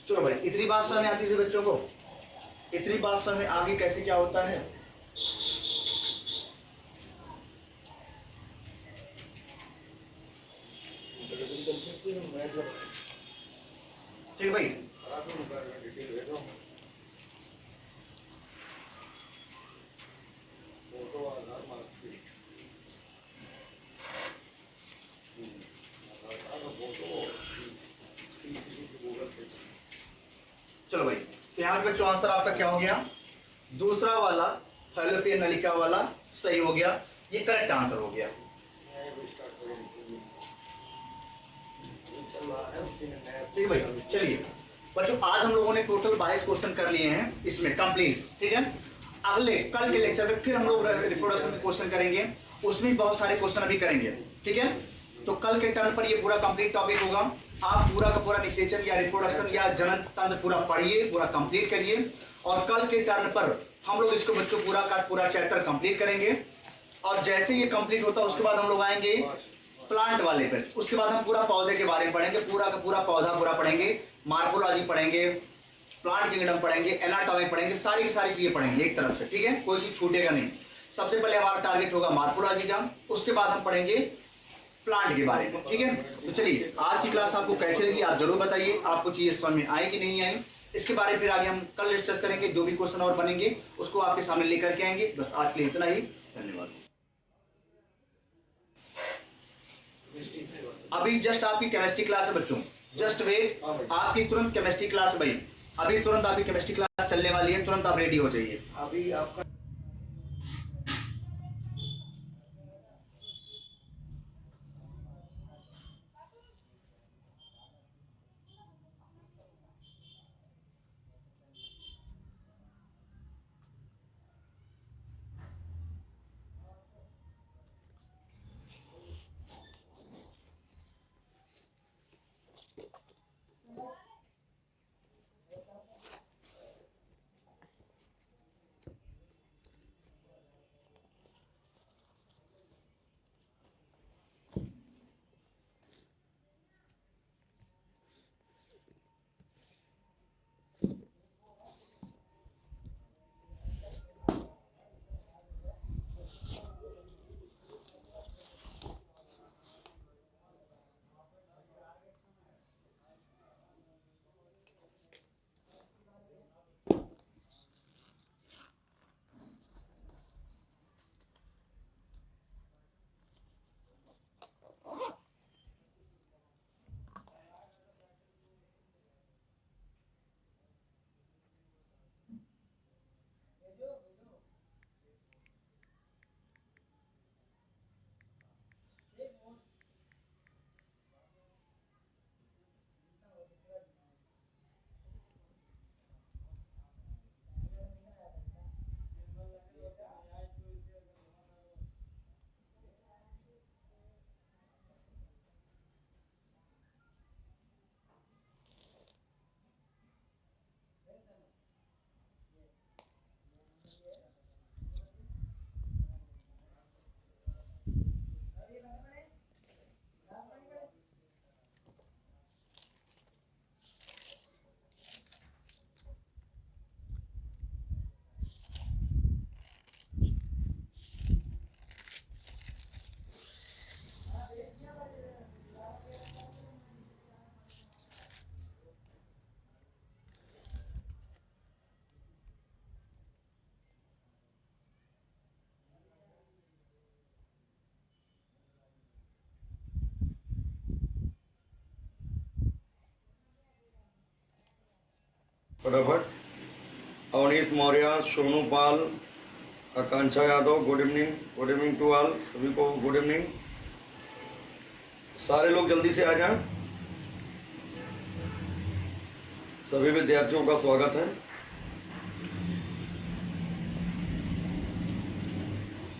चलो भाई, इतनी बात समझ में आती थी बच्चों को, इतनी बात समझ में आगे कैसे क्या होता है। ठीक भाई, यहाँ पे बच्चों आंसर आपका क्या हो गया, दूसरा वाला फैलोपियन नलिका वाला सही हो गया, ये करेक्ट आंसर हो गया। ठीक है भाई, चलिए बच्चों आज हम लोगों ने टोटल 22 क्वेश्चन कर लिए हैं इसमें कंप्लीट। ठीक है, अगले कल के लेक्चर में फिर हम लोग रिप्रोडक्शन के क्वेश्चन करेंगे, उसमें बहुत सारे क्वेश्चन अभी करेंगे। ठीक है, तो कल के टर्न पर ये पूरा कंप्लीट टॉपिक होगा। आप पूरा का पूरा निषेचन या रिप्रोडक्शन या जनन तंत्र पूरा पढ़िए, पूरा कंप्लीट करिए, और कल के टर्न पर हम लोग इसको बच्चों पूरा का पूरा चैप्टर कंप्लीट करेंगे। और जैसे ये कंप्लीट होता है उसके बाद हम लोग आएंगे प्लांट वाले पे, उसके बाद हम पूरा पौधे के बारे में पढ़ेंगे, पूरा का पूरा पौधा पूरा पढ़ेंगे, मार्फोलॉजी पढ़ेंगे, प्लांट किंगडम पढ़ेंगे, एनाटॉमी पढ़ेंगे, सारी की सारी चीजें पढ़ेंगे एक तरफ से। ठीक है, कोई चीज छूटेगा नहीं। सबसे पहले हमारा टारगेट होगा मार्फोलॉजी का, उसके बाद हम पढ़ेंगे प्लांट के बारे में। ठीक है, तो चलिए आज की क्लास आपको कैसे लगी आप जरूर बताइए, आपको चीजें समझ में आई कि नहीं आई। इसके बारे में फिर आगे हम कल डिस्कस करेंगे, जो भी क्वेश्चन और बनेंगे उसको आपके सामने लेकर के आएंगे। बस आज के लिए इतना ही, धन्यवाद। अभी जस्ट आपकी केमिस्ट्री क्लास है बच्चों, जस्ट वेट, आपकी तुरंत केमिस्ट्री क्लास है भाई, अभी तुरंत आपकी केमिस्ट्री क्लास चलने वाली है, तुरंत आप रेडी हो जाइए। अभी आपका फटाफट Avnish Maurya, Sonu Pal, Akanksha Yadav, good evening to all, सभी को गुड इवनिंग। सारे लोग जल्दी से आ जाएं, सभी विद्यार्थियों का स्वागत है।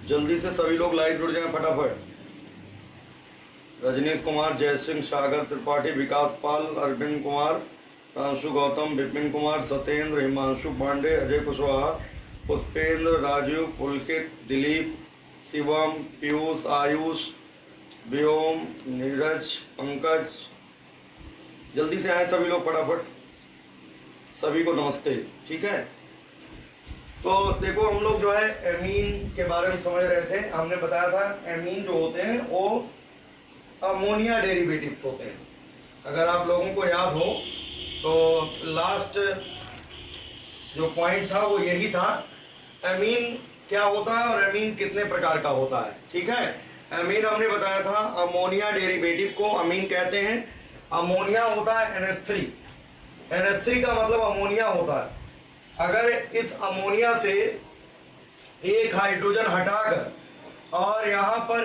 जल्दी से सभी लोग लाइव जुड़ जाएं फटाफट। रजनीश कुमार, जय सिंह, सागर त्रिपाठी, विकास पाल, अरविंद कुमार, तांशु गौतम, विपिन कुमार, सत्येंद्र, हिमांशु पांडे, अजय कुशवाहा, पुष्पेंद्र, राजीव, पुलकित, दिलीप, शिवम, पीयूष, आयुष, व्योम, नीरज, पंकज, जल्दी से आए सभी लोग फटाफट। सभी को नमस्ते। ठीक है, तो देखो हम लोग जो है एमीन के बारे में समझ रहे थे। हमने बताया था एमीन जो होते हैं वो अमोनिया डेरिवेटिव्स होते हैं। अगर आप लोगों को याद हो तो लास्ट जो पॉइंट था वो यही था, एमीन क्या होता है और एमीन कितने प्रकार का होता है। ठीक है, एमीन हमने बताया था अमोनिया डेरिवेटिव को अमीन कहते हैं। अमोनिया होता है NH3, NH3 का मतलब अमोनिया होता है। अगर इस अमोनिया से एक हाइड्रोजन हटाकर और यहाँ पर